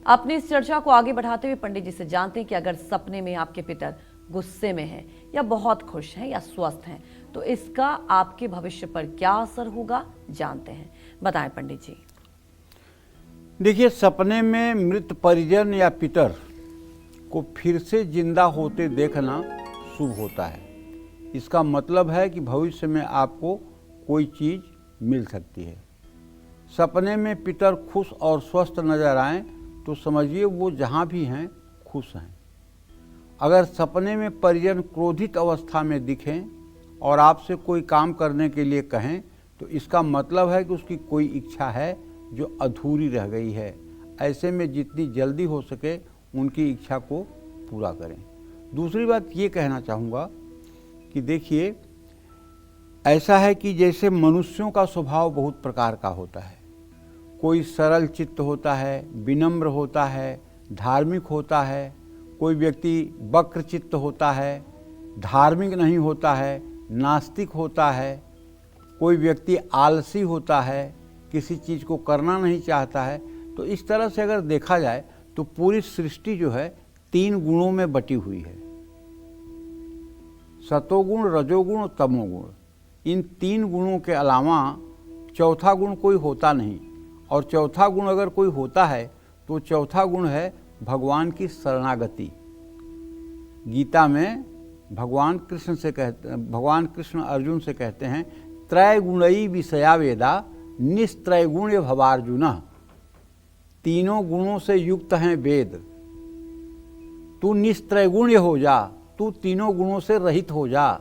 Speaker 1: अपनी इस चर्चा को आगे बढ़ाते हुए पंडित जी से जानते हैं कि अगर सपने में आपके पितर गुस्से में हैं या बहुत खुश हैं या स्वस्थ हैं तो इसका आपके भविष्य पर क्या असर होगा, जानते हैं, बताएं पंडित जी।
Speaker 3: देखिए, सपने में मृत परिजन या पितर को फिर से जिंदा होते देखना शुभ होता है। इसका मतलब है कि भविष्य में आपको कोई चीज़ मिल सकती है। सपने में पितर खुश और स्वस्थ नजर आएं तो समझिए वो जहाँ भी हैं खुश हैं। अगर सपने में परिजन क्रोधित अवस्था में दिखें और आपसे कोई काम करने के लिए कहें तो इसका मतलब है कि उसकी कोई इच्छा है जो अधूरी रह गई है। ऐसे में जितनी जल्दी हो सके उनकी इच्छा को पूरा करें। दूसरी बात ये कहना चाहूँगा कि देखिए, ऐसा है कि जैसे मनुष्यों का स्वभाव बहुत प्रकार का होता है। कोई सरल चित्त होता है, विनम्र होता है, धार्मिक होता है। कोई व्यक्ति वक्र चित्त होता है, धार्मिक नहीं होता है, नास्तिक होता है। कोई व्यक्ति आलसी होता है, किसी चीज़ को करना नहीं चाहता है। तो इस तरह से अगर देखा जाए तो पूरी सृष्टि जो है 3 गुणों में बटी हुई है, सतोगुण, रजोगुण और तमोगुण। इन 3 गुणों के अलावा चौथा गुण कोई होता नहीं। और चौथा गुण अगर कोई होता है तो चौथा गुण है भगवान की शरणागति। गीता में भगवान कृष्ण अर्जुन से कहते हैं, त्रैगुणई विषया वेदा निस्त्रैगुण्य भवार्जुन। तीनों गुणों से युक्त हैं वेद। तू निस्त्रैगुण्य हो जा, तू तीनों गुणों से रहित हो जा।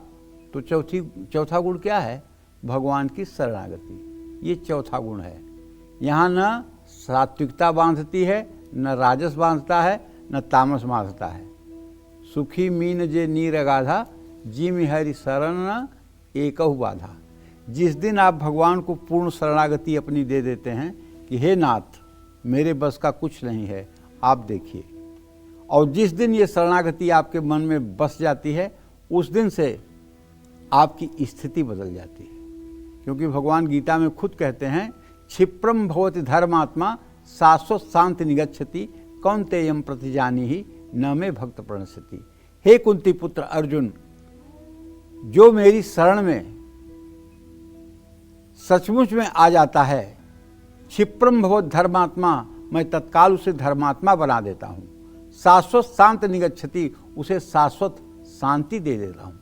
Speaker 3: तो चौथा गुण क्या है? भगवान की शरणागति। ये चौथा गुण है। यहाँ न सात्विकता बांधती है, न राजस बांधता है, न तामस बांधता है। सुखी मीन जे नीर अगाधा, जिम हरि शरण एकहु बाधा। जिस दिन आप भगवान को पूर्ण शरणागति अपनी दे देते हैं कि हे नाथ, मेरे बस का कुछ नहीं है, आप देखिए। और जिस दिन ये शरणागति आपके मन में बस जाती है, उस दिन से आपकी स्थिति बदल जाती है। क्योंकि भगवान गीता में खुद कहते हैं, क्षिप्रम भवति धर्मात्मा शाश्वत शांति निगच्छति कौन्तेयम प्रतिजानीहि न मे भक्त प्रणश्यति। हे कुंती पुत्र अर्जुन, जो मेरी शरण में सचमुच में आ जाता है, क्षिप्रम भवत धर्मात्मा, मैं तत्काल उसे धर्मात्मा बना देता हूँ। शाश्वत शांति निगच्छति, उसे शाश्वत शांति दे देता हूँ।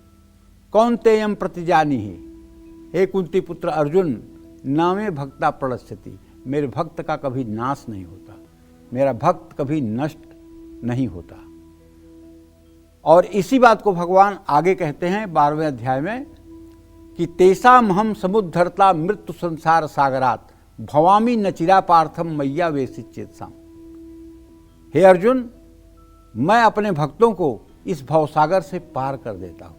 Speaker 3: कौन्तेयम प्रतिजानीहि, हे कुंती पुत्र अर्जुन, न मे भक्ता प्रणश्यति, मेरे भक्त का कभी नाश नहीं होता, मेरा भक्त कभी नष्ट नहीं होता। और इसी बात को भगवान आगे कहते हैं 12वें अध्याय में कि तेषाम हम समुद्धरता मृत्यु संसार सागरात भवामी न चिरापार्थम मैया वेशित चेतसाम। हे अर्जुन, मैं अपने भक्तों को इस भवसागर से पार कर देता हूं।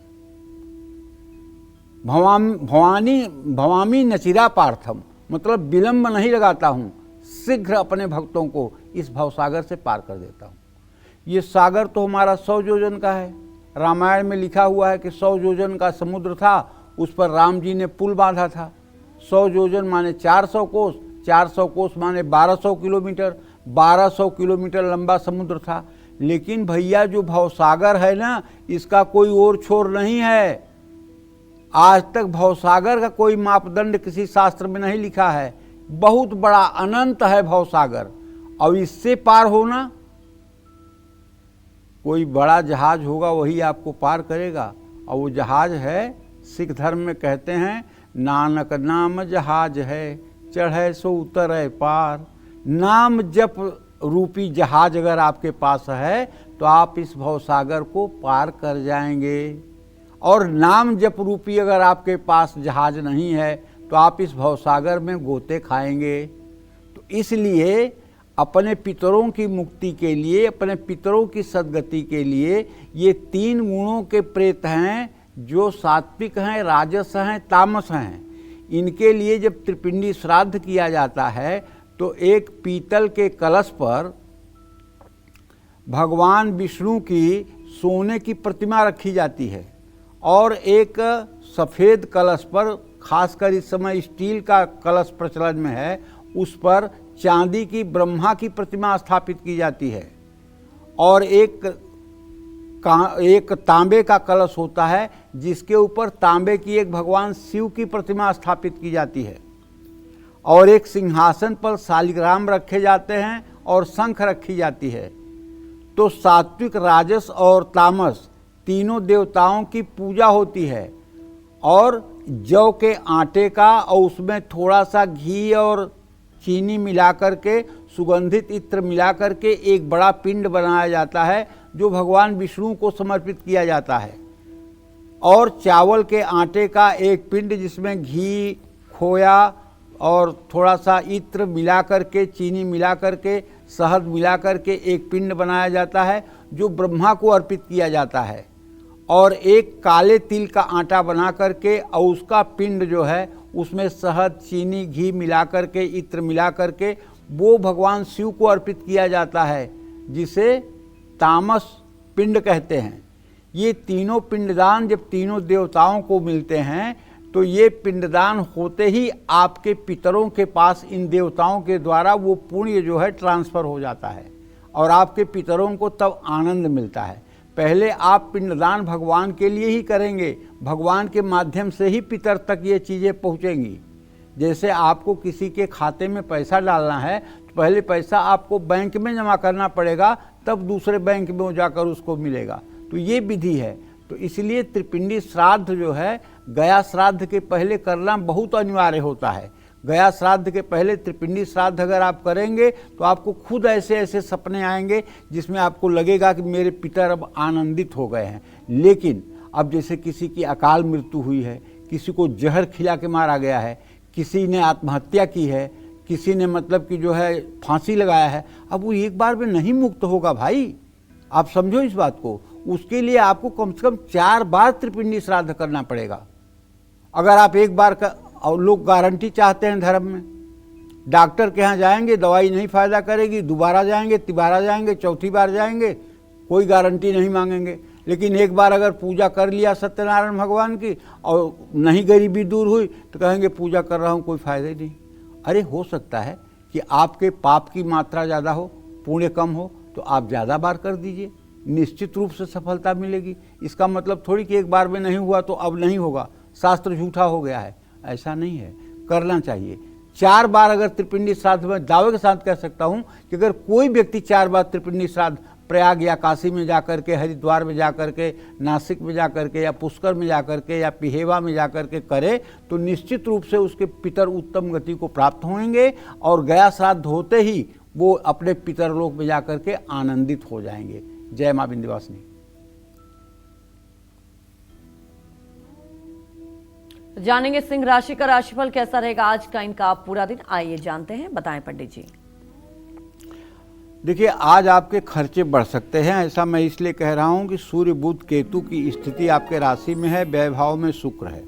Speaker 3: भवामी न चिरापार्थम मतलब विलंब नहीं लगाता हूं, शीघ्र अपने भक्तों को इस भवसागर से पार कर देता हूं। ये सागर तो हमारा 100 योजन का है। रामायण में लिखा हुआ है कि 100 योजन का समुद्र था, उस पर राम जी ने पुल बांधा था। 100 योजन माने 400 कोस, 400 कोस माने 1200 किलोमीटर, 1200 किलोमीटर लंबा समुद्र था। लेकिन भैया जो भवसागर है ना, इसका कोई और छोर नहीं है। आज तक भवसागर का कोई मापदंड किसी शास्त्र में नहीं लिखा है। बहुत बड़ा अनंत है भवसागर, और इससे पार होना, कोई बड़ा जहाज होगा वही आपको पार करेगा। और वो जहाज है, सिख धर्म में कहते हैं, नानक नाम जहाज है, चढ़े सो उतरे पार। नाम जप रूपी जहाज अगर आपके पास है तो आप इस भवसागर को पार कर जाएंगे। और नाम जप रूपी अगर आपके पास जहाज नहीं है तो आप इस भवसागर में गोते खाएंगे। तो इसलिए अपने पितरों की मुक्ति के लिए, अपने पितरों की सद्गति के लिए ये 3 गुणों के प्रेत हैं, जो सात्विक हैं, राजस हैं, तामस हैं। इनके लिए जब त्रिपिंडी श्राद्ध किया जाता है तो एक पीतल के कलश पर भगवान विष्णु की सोने की प्रतिमा रखी जाती है, और एक सफ़ेद कलश पर, खासकर इस समय स्टील का कलश प्रचलन में है, उस पर चांदी की ब्रह्मा की प्रतिमा स्थापित की जाती है। और एक तांबे का कलश होता है जिसके ऊपर तांबे की एक भगवान शिव की प्रतिमा स्थापित की जाती है। और एक सिंहासन पर शालिग्राम रखे जाते हैं और शंख रखी जाती है। तो सात्विक, राजस और तामस तीनों देवताओं की पूजा होती है। और जौ के आटे का और उसमें थोड़ा सा घी और चीनी मिलाकर के, सुगंधित इत्र मिलाकर के एक बड़ा पिंड बनाया जाता है जो भगवान विष्णु को समर्पित किया जाता है। और चावल के आटे का एक पिंड जिसमें घी, खोया और थोड़ा सा इत्र मिला करके, चीनी मिला करके, शहद मिला करके एक पिंड बनाया जाता है जो ब्रह्मा को अर्पित किया जाता है। और एक काले तिल का आटा बना करके और उसका पिंड जो है उसमें शहद, चीनी, घी मिला करके, इत्र मिला करके वो भगवान शिव को अर्पित किया जाता है, जिसे तामस पिंड कहते हैं। ये तीनों पिंडदान जब तीनों देवताओं को मिलते हैं तो ये पिंडदान होते ही आपके पितरों के पास इन देवताओं के द्वारा वो पुण्य जो है ट्रांसफ़र हो जाता है, और आपके पितरों को तब आनंद मिलता है। पहले आप पिंडदान भगवान के लिए ही करेंगे, भगवान के माध्यम से ही पितर तक ये चीज़ें पहुँचेंगी। जैसे आपको किसी के खाते में पैसा डालना है तो पहले पैसा आपको बैंक में जमा करना पड़ेगा, तब दूसरे बैंक में जाकर उसको मिलेगा। तो ये विधि है। तो इसलिए त्रिपिंडी श्राद्ध जो है गया श्राद्ध के पहले करना बहुत अनिवार्य होता है। गया श्राद्ध के पहले त्रिपिंडी श्राद्ध अगर आप करेंगे तो आपको खुद ऐसे ऐसे सपने आएंगे जिसमें आपको लगेगा कि मेरे पितर अब आनंदित हो गए हैं। लेकिन अब जैसे किसी की अकाल मृत्यु हुई है, किसी को जहर खिला के मारा गया है, किसी ने आत्महत्या की है, किसी ने मतलब कि जो है फांसी लगाया है, अब वो एक बार में नहीं मुक्त होगा भाई, आप समझो इस बात को। उसके लिए आपको कम से कम 4 बार त्रिपिंडी श्राद्ध करना पड़ेगा। अगर आप एक बार का, और लोग गारंटी चाहते हैं धर्म में, डॉक्टर के यहाँ जाएंगे, दवाई नहीं फायदा करेगी, दोबारा जाएंगे, तिबारा जाएंगे, चौथी बार जाएंगे, कोई गारंटी नहीं मांगेंगे। लेकिन एक बार अगर पूजा कर लिया सत्यनारायण भगवान की और नहीं गरीबी दूर हुई तो कहेंगे पूजा कर रहा हूँ, कोई फायदा ही नहीं। अरे हो सकता है कि आपके पाप की मात्रा ज़्यादा हो, पुण्य कम हो, तो आप ज़्यादा बार कर दीजिए, निश्चित रूप से सफलता मिलेगी। इसका मतलब थोड़ी कि एक बार में नहीं हुआ तो अब नहीं होगा, शास्त्र झूठा हो गया है, ऐसा नहीं है। करना चाहिए 4 बार। अगर त्रिपिंडी श्राद्ध में दावे के साथ कह सकता हूँ कि अगर कोई व्यक्ति 4 बार त्रिपिंडी श्राद्ध प्रयाग या काशी में जाकर के, हरिद्वार में जाकर के, नासिक में जाकर के, या पुष्कर में जाकर के, या पिहेवा में जाकर के करे तो निश्चित रूप से उसके पितर उत्तम गति को प्राप्त होंगे और गया श्राद्ध होते ही वो अपने पितरलोक में जाकर के आनंदित हो जाएंगे। जय मां विंध्यवासिनी।
Speaker 1: जानेंगे सिंह राशि का राशिफल कैसा रहेगा आज का इनका पूरा दिन, आइए जानते हैं। बताएं पंडित जी।
Speaker 3: देखिए, आज आपके खर्चे बढ़ सकते हैं। ऐसा मैं इसलिए कह रहा हूं कि सूर्य बुध केतु की स्थिति आपके राशि में है, व्यय भाव में शुक्र है,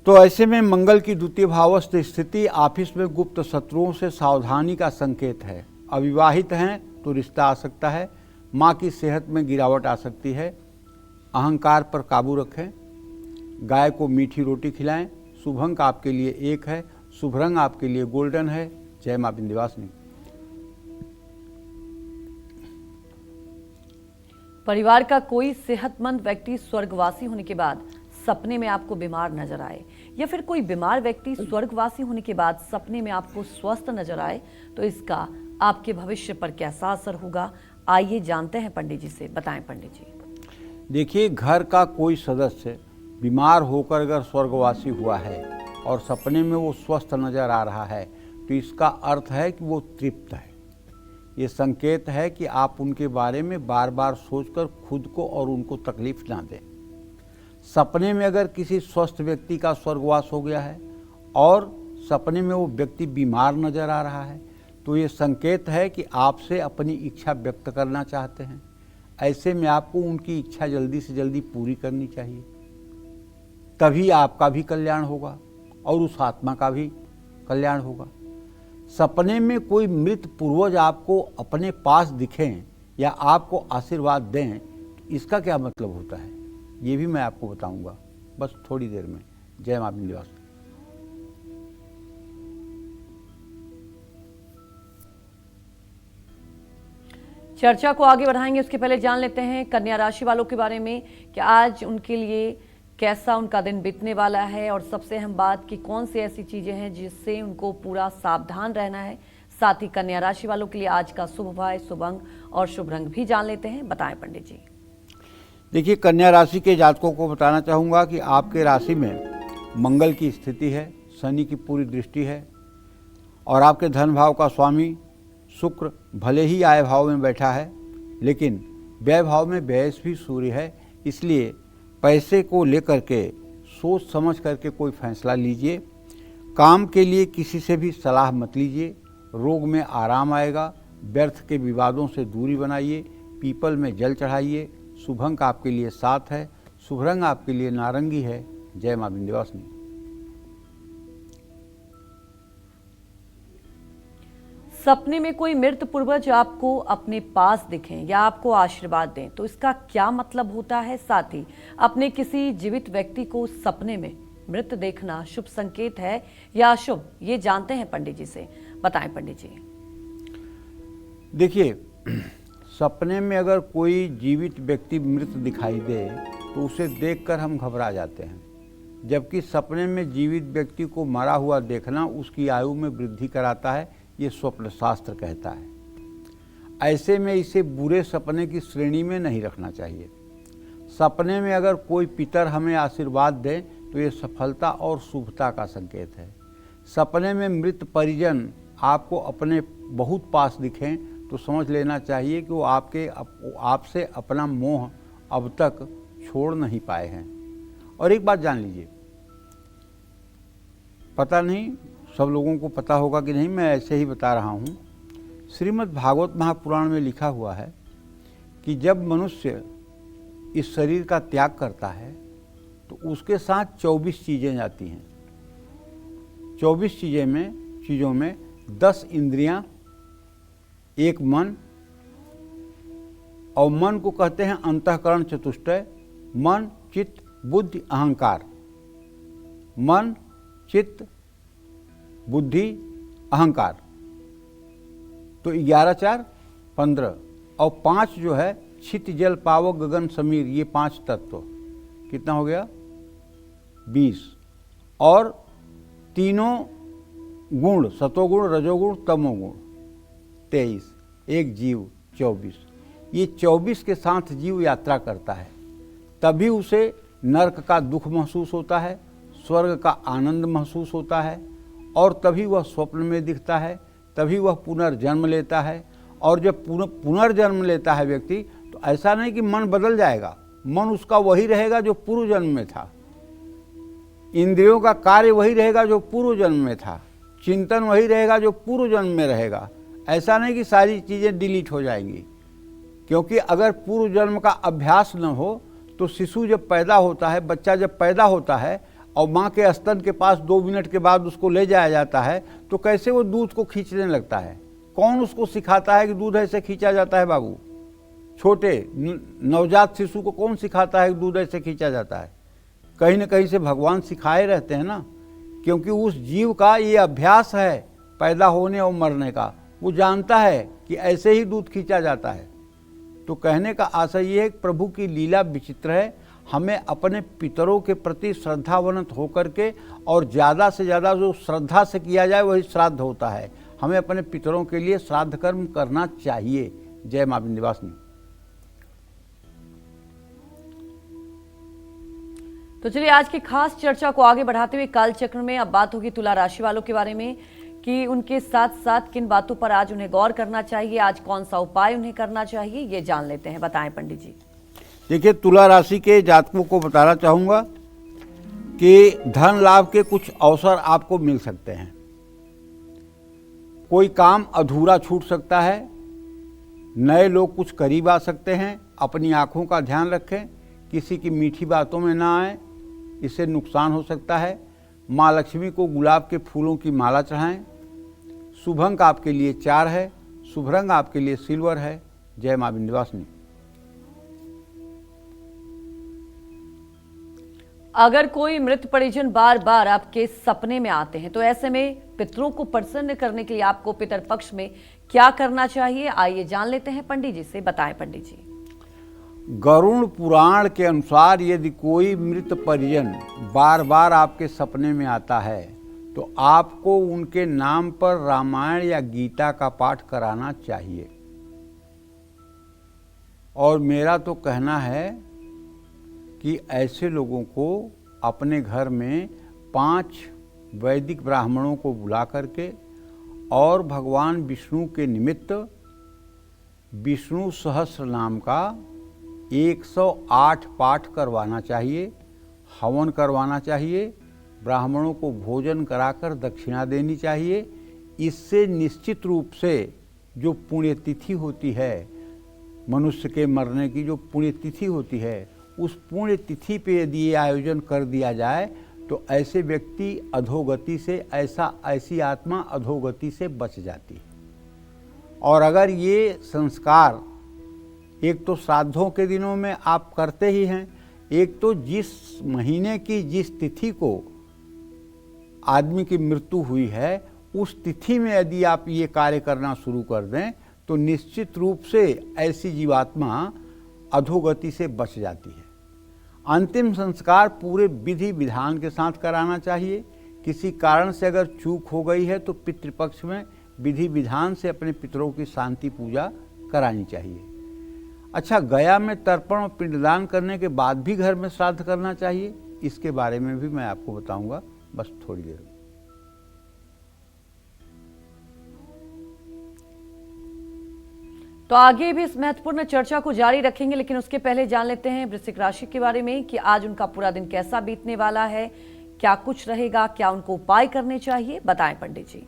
Speaker 3: तो ऐसे में मंगल की द्वितीय भावस्थ स्थिति ऑफिस में गुप्त शत्रुओं से सावधानी का संकेत है। अविवाहित हैं तो रिश्ता आ सकता है। माँ की सेहत में गिरावट आ सकती है। अहंकार पर काबू रखें। गाय को मीठी रोटी खिलाएं। शुभ अंक आपके लिए 1 है। शुभ रंग आपके लिए गोल्डन है। जय मां विंध्यवासिनी।
Speaker 1: परिवार का कोई सेहतमंद व्यक्ति स्वर्गवासी होने के बाद सपने में आपको बीमार नजर आए, या फिर कोई बीमार व्यक्ति स्वर्गवासी होने के बाद सपने में आपको स्वस्थ नजर आए, तो इसका आपके भविष्य पर कैसा असर होगा, आइए जानते हैं पंडित जी से। बताएं पंडित जी।
Speaker 3: देखिए, घर का कोई सदस्य बीमार होकर अगर स्वर्गवासी हुआ है और सपने में वो स्वस्थ नजर आ रहा है तो इसका अर्थ है कि वो तृप्त है। ये संकेत है कि आप उनके बारे में बार बार सोचकर खुद को और उनको तकलीफ ना दें। सपने में अगर किसी स्वस्थ व्यक्ति का स्वर्गवास हो गया है और सपने में वो व्यक्ति बीमार नजर आ रहा है तो ये संकेत है कि आपसे अपनी इच्छा व्यक्त करना चाहते हैं। ऐसे में आपको उनकी इच्छा जल्दी से जल्दी पूरी करनी चाहिए, तभी आपका भी कल्याण होगा और उस आत्मा का भी कल्याण होगा। सपने में कोई मृत पूर्वज आपको अपने पास दिखें या आपको आशीर्वाद दें तो इसका क्या मतलब होता है, ये भी मैं आपको बताऊंगा बस थोड़ी देर में। जय मां विंध्यवासिनी।
Speaker 1: चर्चा को आगे बढ़ाएंगे, उसके पहले जान लेते हैं कन्या राशि वालों के बारे में कि आज उनके लिए कैसा उनका दिन बीतने वाला है, और सबसे अहम बात कि कौन सी ऐसी चीजें हैं जिससे उनको पूरा सावधान रहना है। साथ ही कन्या राशि वालों के लिए आज का शुभ भाव, शुभ अंक और शुभ रंग भी जान लेते हैं। बताएं पंडित जी।
Speaker 3: देखिए, कन्या राशि के जातकों को बताना चाहूँगा कि आपके राशि में मंगल की स्थिति है, शनि की पूरी दृष्टि है और आपके धन भाव का स्वामी शुक्र भले ही आय भाव में बैठा है लेकिन व्यय भाव में व्ययस भी सूर्य है। इसलिए पैसे को लेकर के सोच समझ करके कोई फैसला लीजिए। काम के लिए किसी से भी सलाह मत लीजिए। रोग में आराम आएगा। व्यर्थ के विवादों से दूरी बनाइए। पीपल में जल चढ़ाइए। शुभ अंक आपके लिए 7 है। शुभ रंग आपके लिए नारंगी है। जय मां विंध्यवासिनी।
Speaker 1: सपने में कोई मृत पूर्वज आपको अपने पास दिखें या आपको आशीर्वाद दें तो इसका क्या मतलब होता है। साथ ही अपने किसी जीवित व्यक्ति को सपने में मृत देखना शुभ संकेत है या अशुभ, ये जानते हैं पंडित जी से। बताएं पंडित जी।
Speaker 3: देखिए, सपने में अगर कोई जीवित व्यक्ति मृत दिखाई दे तो उसे देखकर हम घबरा जाते हैं, जबकि सपने में जीवित व्यक्ति को मरा हुआ देखना उसकी आयु में वृद्धि कराता है, ये स्वप्न शास्त्र कहता है। ऐसे में इसे बुरे सपने की श्रेणी में नहीं रखना चाहिए। सपने में अगर कोई पितर हमें आशीर्वाद दे तो ये सफलता और शुभता का संकेत है। सपने में मृत परिजन आपको अपने बहुत पास दिखें तो समझ लेना चाहिए कि वो आपसे अपना मोह अब तक छोड़ नहीं पाए हैं। और एक बात जान लीजिए, पता नहीं सब लोगों को पता होगा कि नहीं, मैं ऐसे ही बता रहा हूँ। श्रीमद् भागवत महापुराण में लिखा हुआ है कि जब मनुष्य इस शरीर का त्याग करता है तो उसके साथ 24 चीज़ें जाती हैं। 24 चीज़ें में चीज़ों में 10 इंद्रियां, एक मन, और मन को कहते हैं अंतःकरण चतुष्टय, मन, चित्त, बुद्धि, अहंकार। मन, चित्त, बुद्धि, अहंकार, तो 11 4 15, और 5 जो है छित, जल, पावक, गगन, समीर, ये 5 तत्व, कितना हो गया 20, और तीनों गुण, सतोगुण, रजोगुण, तमोगुण 23, एक जीव 24। ये 24 के साथ जीव यात्रा करता है, तभी उसे नरक का दुख महसूस होता है, स्वर्ग का आनंद महसूस होता है, और तभी वह स्वप्न में दिखता है, तभी वह पुनर्जन्म लेता है। और जब पुनर्जन्म लेता है व्यक्ति, तो ऐसा नहीं कि मन बदल जाएगा, मन उसका वही रहेगा जो पूर्व जन्म में था, इंद्रियों का कार्य वही रहेगा जो पूर्व जन्म में था, चिंतन वही रहेगा जो पूर्व जन्म में रहेगा। ऐसा नहीं कि सारी चीज़ें डिलीट हो जाएंगी, क्योंकि अगर पूर्व जन्म का अभ्यास न हो तो शिशु जब पैदा होता है, बच्चा जब पैदा होता है और माँ के स्तन के पास 2 मिनट के बाद उसको ले जाया जाता है, तो कैसे वो दूध को खींचने लगता है? कौन उसको सिखाता है कि दूध ऐसे खींचा जाता है? बाबू, छोटे नवजात शिशु को कौन सिखाता है कि दूध ऐसे खींचा जाता है? कहीं न कहीं से भगवान सिखाए रहते हैं ना, क्योंकि उस जीव का ये अभ्यास है पैदा होने और मरने का, वो जानता है कि ऐसे ही दूध खींचा जाता है। तो कहने का आशय ये है कि प्रभु की लीला विचित्र है। हमें अपने पितरों के प्रति श्रद्धावंत होकर के, और ज़्यादा से ज़्यादा जो श्रद्धा से किया जाए वही श्राद्ध होता है। हमें अपने पितरों के लिए श्राद्ध कर्म करना चाहिए। जय मां विंध्यवासिनी।
Speaker 1: तो चलिए आज की खास चर्चा को आगे बढ़ाते हुए काल चक्र में अब बात होगी तुला राशि वालों के बारे में, कि उनके साथ साथ किन बातों पर आज उन्हें गौर करना चाहिए, आज कौन सा उपाय उन्हें करना चाहिए, ये जान लेते हैं। बताएं पंडित जी।
Speaker 3: देखिए, तुला राशि के जातकों को बताना चाहूँगा कि धन लाभ के कुछ अवसर आपको मिल सकते हैं। कोई काम अधूरा छूट सकता है, नए लोग कुछ करीब आ सकते हैं। अपनी आँखों का ध्यान रखें, किसी की मीठी बातों में ना आए, इससे नुकसान हो सकता है। माँ लक्ष्मी को गुलाब के फूलों की माला चढ़ाएं। शुभ अंक आपके लिए 4 है, शुभ रंग आपके लिए सिल्वर है। जय मां विंध्यवासिनी।
Speaker 1: अगर कोई मृत परिजन बार बार आपके सपने में आते हैं, तो ऐसे में पितरों को प्रसन्न करने के लिए आपको पितर पक्ष में क्या करना चाहिए, आइए जान लेते हैं पंडित जी से। बताएं पंडित जी।
Speaker 3: गरुड़ पुराण के अनुसार यदि कोई मृत परिजन बार बार आपके सपने में आता है, तो आपको उनके नाम पर रामायण या गीता का पाठ कराना चाहिए। और मेरा तो कहना है कि ऐसे लोगों को अपने घर में 5 वैदिक ब्राह्मणों को बुला करके और भगवान विष्णु के निमित्त विष्णु सहस्र नाम का 108 पाठ करवाना चाहिए, हवन करवाना चाहिए, ब्राह्मणों को भोजन कराकर दक्षिणा देनी चाहिए। इससे निश्चित रूप से जो पुण्यतिथि होती है, मनुष्य के मरने की जो पुण्यतिथि होती है, उस पुण्यतिथि पे यदि ये आयोजन कर दिया जाए तो ऐसे व्यक्ति अधोगति से, ऐसी आत्मा अधोगति से बच जाती है। और अगर ये संस्कार एक तो श्राद्धों के दिनों में आप करते ही हैं, एक तो जिस महीने की जिस तिथि को आदमी की मृत्यु हुई है, उस तिथि में यदि आप ये कार्य करना शुरू कर दें तो निश्चित रूप से ऐसी जीवात्मा अधोगति से बच जाती है। अंतिम संस्कार पूरे विधि विधान के साथ कराना चाहिए। किसी कारण से अगर चूक हो गई है तो पितृपक्ष में विधि विधान से अपने पितरों की शांति पूजा करानी चाहिए। अच्छा, गया में तर्पण और पिंडदान करने के बाद भी घर में श्राद्ध करना चाहिए, इसके बारे में भी मैं आपको बताऊंगा बस थोड़ी देर में।
Speaker 1: तो आगे भी इस महत्वपूर्ण चर्चा को जारी रखेंगे, लेकिन उसके पहले जान लेते हैं वृश्चिक राशि के बारे में कि आज उनका पूरा दिन कैसा बीतने वाला है, क्या कुछ रहेगा, क्या उनको उपाय करने चाहिए। बताएं पंडित जी।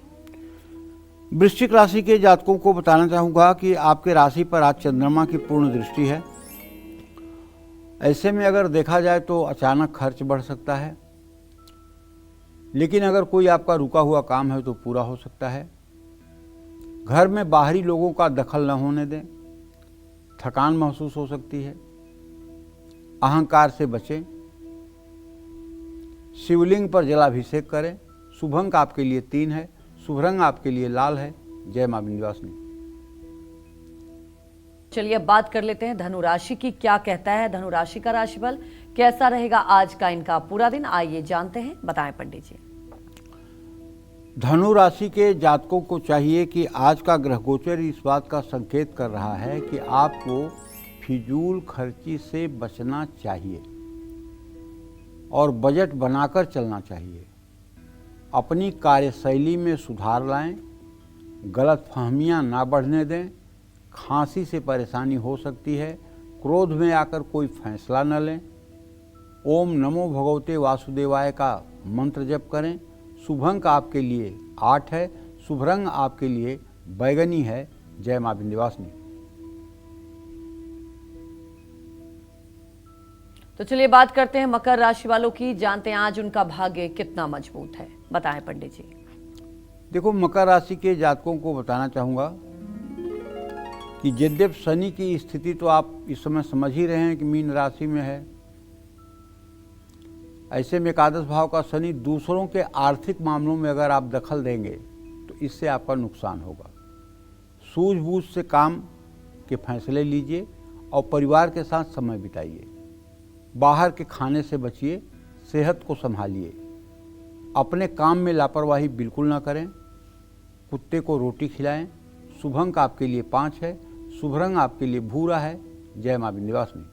Speaker 3: वृश्चिक राशि के जातकों को बताना चाहूँगा कि आपके राशि पर आज चंद्रमा की पूर्ण दृष्टि है। ऐसे में अगर देखा जाए तो अचानक खर्च बढ़ सकता है, लेकिन अगर कोई आपका रुका हुआ काम है तो पूरा हो सकता है। घर में बाहरी लोगों का दखल न होने दें। थकान महसूस हो सकती है। अहंकार से बचें। शिवलिंग पर जलाभिषेक करें। शुभ अंक आपके लिए 3 है। शुभ रंग आपके लिए लाल है। जय मां विंध्यवासिनी।
Speaker 1: चलिए अब बात कर लेते हैं धनु राशि की। क्या कहता है धनु राशि का राशिफल, कैसा रहेगा आज का इनका पूरा दिन, आइए जानते हैं। बताएं पंडित जी।
Speaker 3: धनु राशि के जातकों को चाहिए कि आज का ग्रह गोचर इस बात का संकेत कर रहा है कि आपको फिजूल खर्ची से बचना चाहिए और बजट बनाकर चलना चाहिए। अपनी कार्यशैली में सुधार लाएं। गलतफहमियां ना बढ़ने दें। खांसी से परेशानी हो सकती है। क्रोध में आकर कोई फैसला न लें। ओम नमो भगवते वासुदेवाय का मंत्र जप करें। शुभ अंक आपके लिए 8 है। शुभ रंग आपके लिए बैगनी है। जय मां विंध्यवासिनी।
Speaker 1: तो चलिए बात करते हैं मकर राशि वालों की। जानते हैं आज उनका भाग्य कितना मजबूत है। बताएं पंडित जी।
Speaker 3: देखो, मकर राशि के जातकों को बताना चाहूँगा कि यद्यप शनि की स्थिति तो आप इस समय समझ ही रहे हैं कि मीन राशि में है, ऐसे में एकादश भाव का शनि दूसरों के आर्थिक मामलों में अगर आप दखल देंगे तो इससे आपका नुकसान होगा। सूझबूझ से काम के फैसले लीजिए और परिवार के साथ समय बिताइए। बाहर के खाने से बचिए। सेहत को संभालिए। अपने काम में लापरवाही बिल्कुल ना करें। कुत्ते को रोटी खिलाएं। शुभ अंक आपके लिए 5 है। शुभ रंग आपके लिए भूरा है। जय मां विंध्यवासिनी।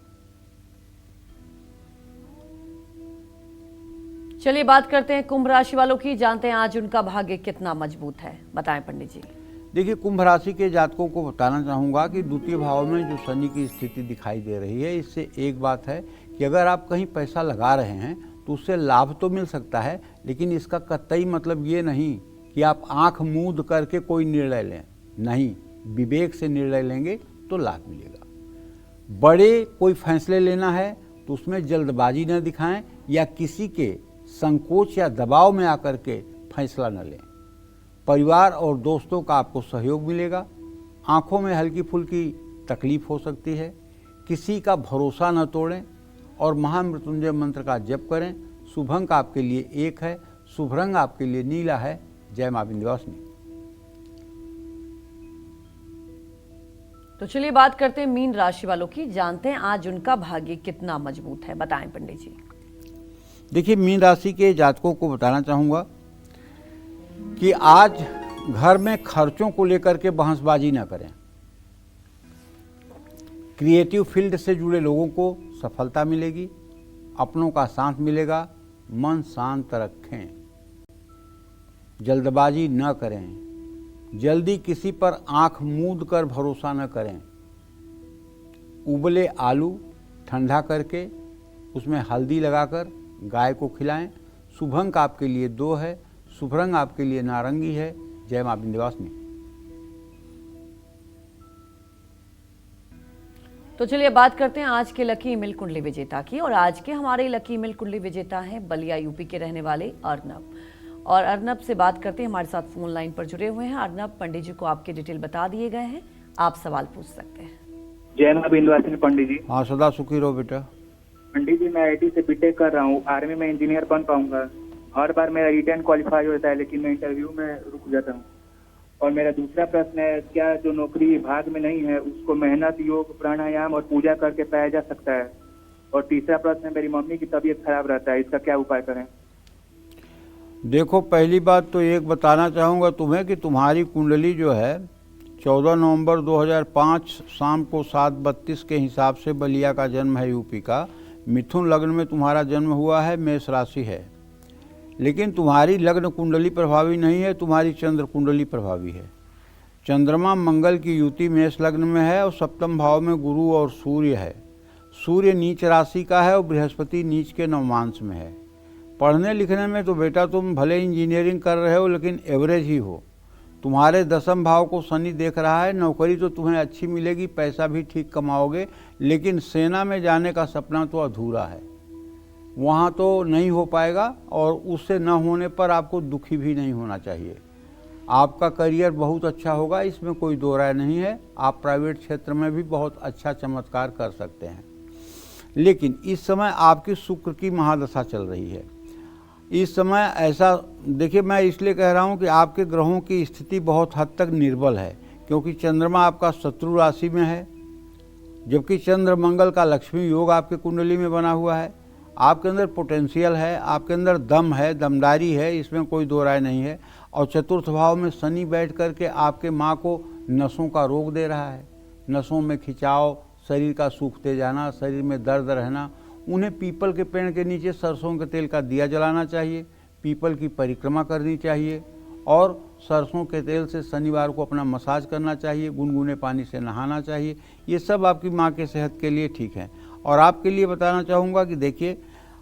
Speaker 1: चलिए बात करते हैं कुंभ राशि वालों की। जानते हैं आज उनका भाग्य कितना मजबूत है। बताएं पंडित जी।
Speaker 3: देखिए, कुंभ राशि के जातकों को बताना चाहूँगा कि द्वितीय भाव में जो शनि की स्थिति दिखाई दे रही है, इससे एक बात है कि अगर आप कहीं पैसा लगा रहे हैं तो उससे लाभ तो मिल सकता है, लेकिन इसका कतई मतलब ये नहीं कि आप आंख मूंद करके कोई निर्णय लें। नहीं, विवेक से निर्णय लेंगे तो लाभ मिलेगा। बड़े कोई फैसले लेना है तो उसमें जल्दबाजी न दिखाएं या किसी के संकोच या दबाव में आकर के फैसला न लें। परिवार और दोस्तों का आपको सहयोग मिलेगा। आंखों में हल्की फुल्की तकलीफ हो सकती है। किसी का भरोसा न तोड़ें और महामृत्युंजय मंत्र का जप करें। शुभ अंक आपके लिए 1 है। शुभ रंग आपके लिए नीला है। जय मां विंध्यवासिनी।
Speaker 1: तो चलिए बात करते हैं मीन राशि वालों की। जानते हैं आज उनका भाग्य कितना मजबूत है। बताएं पंडित जी।
Speaker 3: देखिए, मीन राशि के जातकों को बताना चाहूँगा कि आज घर में खर्चों को लेकर के बहसबाजी न करें। क्रिएटिव फील्ड से जुड़े लोगों को सफलता मिलेगी। अपनों का साथ मिलेगा। मन शांत रखें। जल्दबाजी न करें। जल्दी किसी पर आंख मूंद कर भरोसा न करें। उबले आलू ठंडा करके उसमें हल्दी लगाकर गाय को खिलाएं। शुभ अंक आपके लिए 2 है। शुभ रंग आपके लिए नारंगी है। जय मां विंध्यवासिनी।
Speaker 1: तो चलिए बात करते हैं आज के लकी ईमेल कुंडली विजेता की। और आज के हमारे लकी ईमेल कुंडली विजेता हैं बलिया यूपी के रहने वाले अर्नब। और अर्नब से बात करते हैं, हमारे साथ फोन लाइन पर जुड़े हुए हैं। अर्नब, पंडित जी को आपके डिटेल बता दिए गए हैं, आप सवाल पूछ सकते हैं।
Speaker 4: जय मां विंध्यवासिनी पंडित जी।
Speaker 3: हाँ, सदा सुखी रहो बेटा।
Speaker 4: पंडित जी, मैं आईटी से बीटेक कर रहा हूँ। आर्मी में इंजीनियर बन पाऊंगा? हर बार मेरा रिटर्न क्वालिफाई होता है लेकिन मैं इंटरव्यू में रुक जाता हूँ। और मेरा दूसरा प्रश्न है, क्या जो नौकरी भाग में नहीं है उसको मेहनत, योग, प्राणायाम और पूजा करके पाया जा सकता है? और तीसरा प्रश्न है, मेरी मम्मी की तबीयत खराब रहता है, इसका क्या उपाय करें?
Speaker 3: देखो, पहली बात तो एक बताना चाहूँगा तुम्हें कि तुम्हारी कुंडली जो है 14 नवंबर 2005 शाम को 7:32 के हिसाब से बलिया का जन्म है, यूपी का। मिथुन लग्न में तुम्हारा जन्म हुआ है, मेष राशि है। लेकिन तुम्हारी लग्न कुंडली प्रभावी नहीं है, तुम्हारी चंद्र कुंडली प्रभावी है। चंद्रमा मंगल की युति मेष लग्न में है और सप्तम भाव में गुरु और सूर्य है। सूर्य नीच राशि का है और बृहस्पति नीच के नवमांश में है। पढ़ने लिखने में तो बेटा तुम भले इंजीनियरिंग कर रहे हो लेकिन एवरेज ही हो। तुम्हारे 10वें भाव को शनि देख रहा है। नौकरी तो तुम्हें अच्छी मिलेगी, पैसा भी ठीक कमाओगे, लेकिन सेना में जाने का सपना तो अधूरा है। वहाँ तो नहीं हो पाएगा, और उससे न होने पर आपको दुखी भी नहीं होना चाहिए। आपका करियर बहुत अच्छा होगा, इसमें कोई दो राय नहीं है। आप प्राइवेट क्षेत्र में भी बहुत अच्छा चमत्कार कर सकते हैं। लेकिन इस समय आपकी शुक्र की महादशा चल रही है। इस समय ऐसा देखिए, मैं इसलिए कह रहा हूँ कि आपके ग्रहों की स्थिति बहुत हद तक निर्बल है, क्योंकि चंद्रमा आपका शत्रु राशि में है, जबकि चंद्र मंगल का लक्ष्मी योग आपके कुंडली में बना हुआ है। आपके अंदर पोटेंशियल है, आपके अंदर दम है, दमदारी है, इसमें कोई दो राय नहीं है। और चतुर्थ भाव में शनि बैठ करके आपके माँ को नसों का रोग दे रहा है। नसों में खिंचाव, शरीर का सूखते जाना, शरीर में दर्द रहना। उन्हें पीपल के पेड़ के नीचे सरसों के तेल का दिया जलाना चाहिए, पीपल की परिक्रमा करनी चाहिए, और सरसों के तेल से शनिवार को अपना मसाज करना चाहिए, गुनगुने पानी से नहाना चाहिए। ये सब आपकी माँ के सेहत के लिए ठीक है। और आपके लिए बताना चाहूँगा कि देखिए,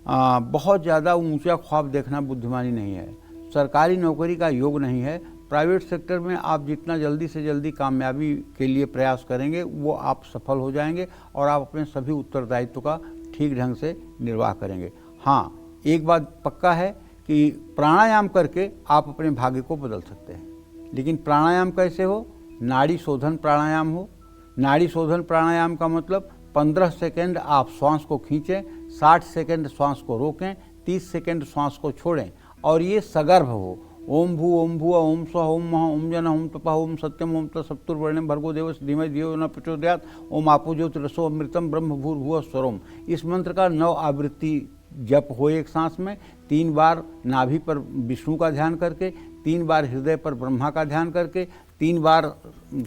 Speaker 3: बहुत ज़्यादा ऊंचा ख्वाब देखना बुद्धिमानी नहीं है। सरकारी नौकरी का योग नहीं है। प्राइवेट सेक्टर में आप जितना जल्दी से जल्दी कामयाबी के लिए प्रयास करेंगे, वो आप सफल हो जाएंगे और आप अपने सभी उत्तरदायित्व का ठीक ढंग से निर्वाह करेंगे। हाँ, एक बात पक्का है कि प्राणायाम करके आप अपने भाग्य को बदल सकते हैं। लेकिन प्राणायाम कैसे हो? नाड़ी शोधन प्राणायाम हो। नाड़ी शोधन प्राणायाम का मतलब 15 सेकंड आप श्वास को खींचें, 60 सेकंड श्वास को रोकें, 30 सेकंड श्वास को छोड़ें, और ये सगर्भ हो। ओम भू ओम भुव ओम स्व ओम मह ओम जन ओम तपः ओम सत्यम ओम तत्सवितुर्वरेण्यं भर्गो देवस्य धीमहि धियो यो न प्रचोदयात् ओम आपो ज्योतिरसो अमृतम ब्रह्म भूर्भुवः स्वरम्। इस मंत्र का 9 आवृत्ति जप हो एक सांस में। 3 बार नाभि पर विष्णु का ध्यान करके, 3 बार हृदय पर ब्रह्मा का ध्यान करके, 3 बार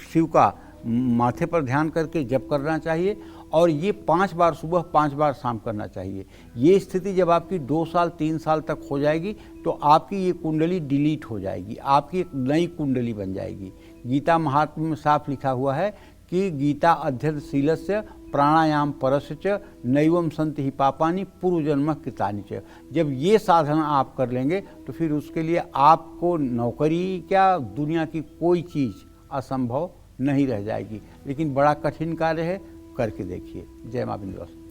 Speaker 3: शिव का माथे पर ध्यान करके जप करना चाहिए। और ये 5 बार सुबह, 5 बार शाम करना चाहिए। ये स्थिति जब आपकी 2 साल 3 साल तक हो जाएगी तो आपकी ये कुंडली डिलीट हो जाएगी, आपकी एक नई कुंडली बन जाएगी। गीता महात्म्य में साफ लिखा हुआ है कि गीता अध्ययनशीलस्य प्राणायाम परस्य च नैवम सन्ति ही पापानि पूर्वजन्म कृतानि च। जब ये साधना आप कर लेंगे तो फिर उसके लिए आपको नौकरी क्या, दुनिया की कोई चीज़ असंभव नहीं रह जाएगी। लेकिन बड़ा कठिन कार्य है, करके देखिए। जय मां विंध्यवासिनी।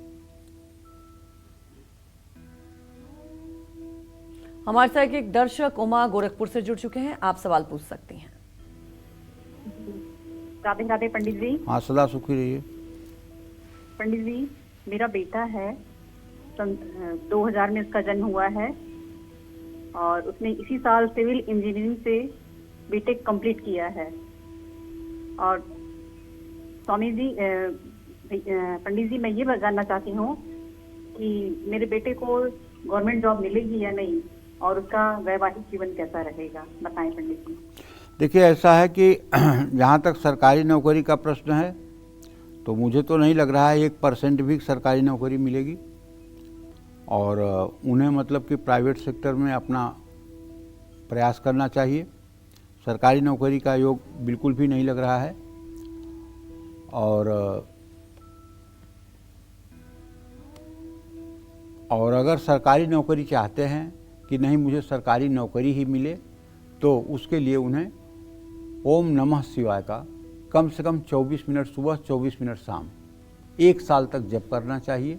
Speaker 1: हमारे साथ एक दर्शक उमा गोरखपुर से जुड़ चुके हैं, आप सवाल पूछ सकती हैं।
Speaker 6: राधे राधे पंडित जी।
Speaker 3: हाँ, सदा सुखी रहिए।
Speaker 6: पंडित जी, मेरा बेटा है, 2000 में उसका जन्म हुआ है, और उसने इसी साल सिविल इंजीनियरिंग से बीटेक कंप्लीट किया है। और स्वामी जी, पंडित जी, मैं ये जानना चाहती हूँ कि मेरे बेटे को गवर्नमेंट जॉब मिलेगी या नहीं, और उसका वैवाहिक जीवन कैसा रहेगा, बताएं पंडित जी।
Speaker 3: देखिए, ऐसा है कि जहाँ तक सरकारी नौकरी का प्रश्न है तो मुझे तो नहीं लग रहा है 1% भी सरकारी नौकरी मिलेगी। और उन्हें मतलब कि प्राइवेट सेक्टर में अपना प्रयास करना चाहिए। सरकारी नौकरी का योग बिल्कुल भी नहीं लग रहा है। और अगर सरकारी नौकरी चाहते हैं कि नहीं मुझे सरकारी नौकरी ही मिले, तो उसके लिए उन्हें ओम नमः शिवाय का कम से कम 24 मिनट सुबह, 24 मिनट शाम 1 साल तक जप करना चाहिए।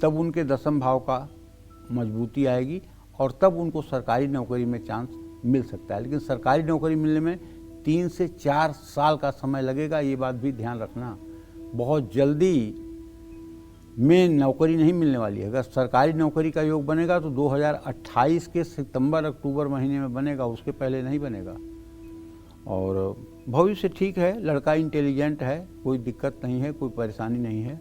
Speaker 3: तब उनके 10वें भाव का मजबूती आएगी और तब उनको सरकारी नौकरी में चांस मिल सकता है। लेकिन सरकारी नौकरी मिलने में 3 से 4 साल का समय लगेगा, ये बात भी ध्यान रखना। बहुत जल्दी में नौकरी नहीं मिलने वाली है। अगर सरकारी नौकरी का योग बनेगा तो 2028 के सितंबर अक्टूबर महीने में बनेगा, उसके पहले नहीं बनेगा। और भविष्य ठीक है, लड़का इंटेलिजेंट है, कोई दिक्कत नहीं है, कोई परेशानी नहीं है,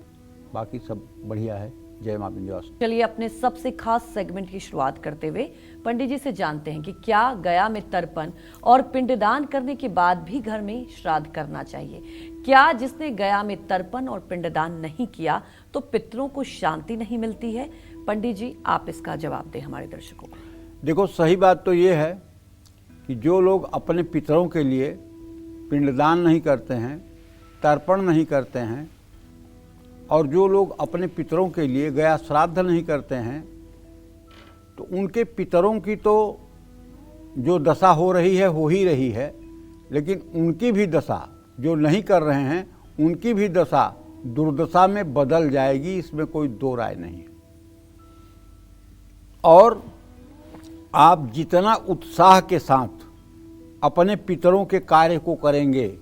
Speaker 3: बाकी सब बढ़िया है। जय मां विंध्यवासिनी।
Speaker 1: चलिए अपने सबसे खास सेगमेंट की शुरुआत करते हुए पंडित जी से जानते हैं कि क्या गया में तर्पण और पिंडदान करने के बाद भी घर में श्राद्ध करना चाहिए। क्या जिसने गया में तर्पण और पिंडदान नहीं किया तो पितरों को शांति नहीं मिलती है? पंडित जी, आप इसका जवाब दें हमारे दर्शकों को।
Speaker 3: देखो, सही बात तो ये है कि जो लोग अपने पितरों के लिए पिंडदान नहीं करते हैं, तर्पण नहीं करते हैं, और जो लोग अपने पितरों के लिए गया श्राद्ध नहीं करते हैं, तो उनके पितरों की तो जो दशा हो रही है हो ही रही है, लेकिन उनकी भी दशा जो नहीं कर रहे हैं उनकी भी दशा दुर्दशा में बदल जाएगी, इसमें कोई दो राय नहीं है। और आप जितना उत्साह के साथ अपने पितरों के कार्य को करेंगे,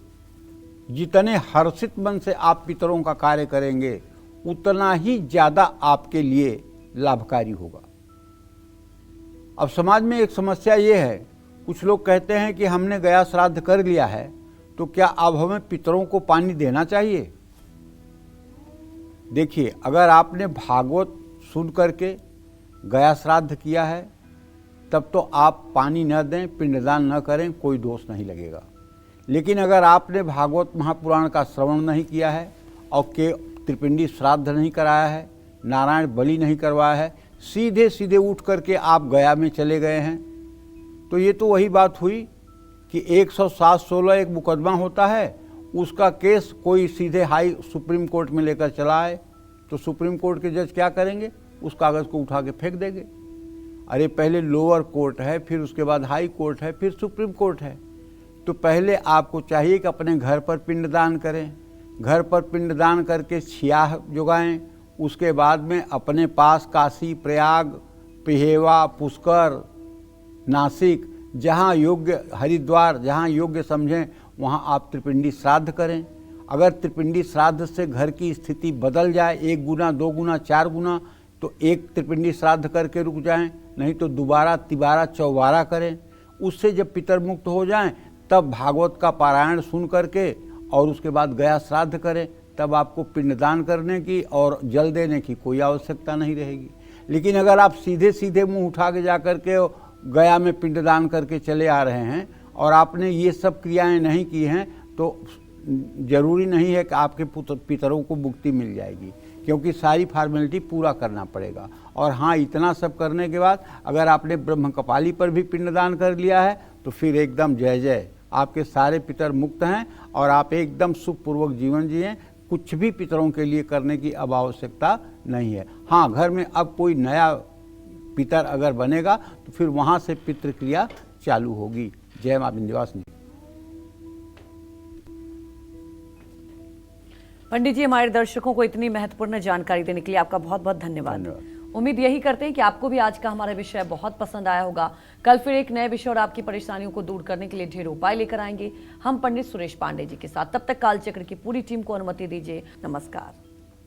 Speaker 3: जितने हर्षित मन से आप पितरों का कार्य करेंगे, उतना ही ज़्यादा आपके लिए लाभकारी होगा। अब समाज में एक समस्या ये है, कुछ लोग कहते हैं कि हमने गया श्राद्ध कर लिया है तो क्या अब हमें पितरों को पानी देना चाहिए। देखिए, अगर आपने भागवत सुन करके गया श्राद्ध किया है तब तो आप पानी न दें, पिंडदान न करें, कोई दोष नहीं लगेगा। लेकिन अगर आपने भागवत महापुराण का श्रवण नहीं किया है और के त्रिपिंडी श्राद्ध नहीं कराया है, नारायण बलि नहीं करवाया है, सीधे सीधे उठ करके आप गया में चले गए हैं, तो ये तो वही बात हुई कि 107-16 एक मुकदमा होता है, उसका केस कोई सीधे हाई सुप्रीम कोर्ट में लेकर चला आए तो सुप्रीम कोर्ट के जज क्या करेंगे, उस कागज़ को उठा के फेंक देंगे। अरे पहले लोअर कोर्ट है, फिर उसके बाद हाई कोर्ट है, फिर सुप्रीम कोर्ट है। तो पहले आपको चाहिए कि अपने घर पर पिंडदान करें, घर पर पिंडदान करके छियाह जुगाएं, उसके बाद में अपने पास काशी, प्रयाग, पिहेवा, पुष्कर, नासिक, जहाँ योग्य, हरिद्वार, जहाँ योग्य समझें वहाँ आप त्रिपिंडी श्राद्ध करें। अगर त्रिपिंडी श्राद्ध से घर की स्थिति बदल जाए 1 गुना, 2 गुना, 4 गुना, तो एक त्रिपिंडी श्राद्ध करके रुक जाएं, नहीं तो दोबारा, तिबारा, चौबारा करें। उससे जब पितर मुक्त हो जाएं तब भागवत का पारायण सुन करके और उसके बाद गया श्राद्ध करें, तब आपको पिंडदान करने की और जल देने की कोई आवश्यकता नहीं रहेगी। लेकिन अगर आप सीधे सीधे मुंह उठा के जा करके गया में पिंडदान करके चले आ रहे हैं और आपने ये सब क्रियाएं नहीं की हैं तो जरूरी नहीं है कि आपके पितरों को मुक्ति मिल जाएगी, क्योंकि सारी फॉर्मेलिटी पूरा करना पड़ेगा। और हाँ, इतना सब करने के बाद अगर आपने ब्रह्म कपाली पर भी पिंडदान कर लिया है तो फिर एकदम जय जय, आपके सारे पितर मुक्त हैं और आप एकदम सुखपूर्वक जीवन जिएं। कुछ भी पितरों के लिए करने की अब आवश्यकता नहीं है। हाँ, घर में अब कोई नया पितर अगर बनेगा तो फिर वहाँ से पितृक्रिया चालू होगी। जय मां विंध्यवासिनी।
Speaker 1: पंडित जी, हमारे दर्शकों को इतनी महत्वपूर्ण जानकारी देने के लिए आपका बहुत बहुत धन्यवाद। उम्मीद यही करते हैं कि आपको भी आज का हमारा विषय बहुत पसंद आया होगा। कल फिर एक नए विषय और आपकी परेशानियों को दूर करने के लिए ढेर उपाय लेकर आएंगे हम पंडित सुरेश पांडे जी के साथ। तब तक कालचक्र की पूरी टीम को अनुमति दीजिए। नमस्कार।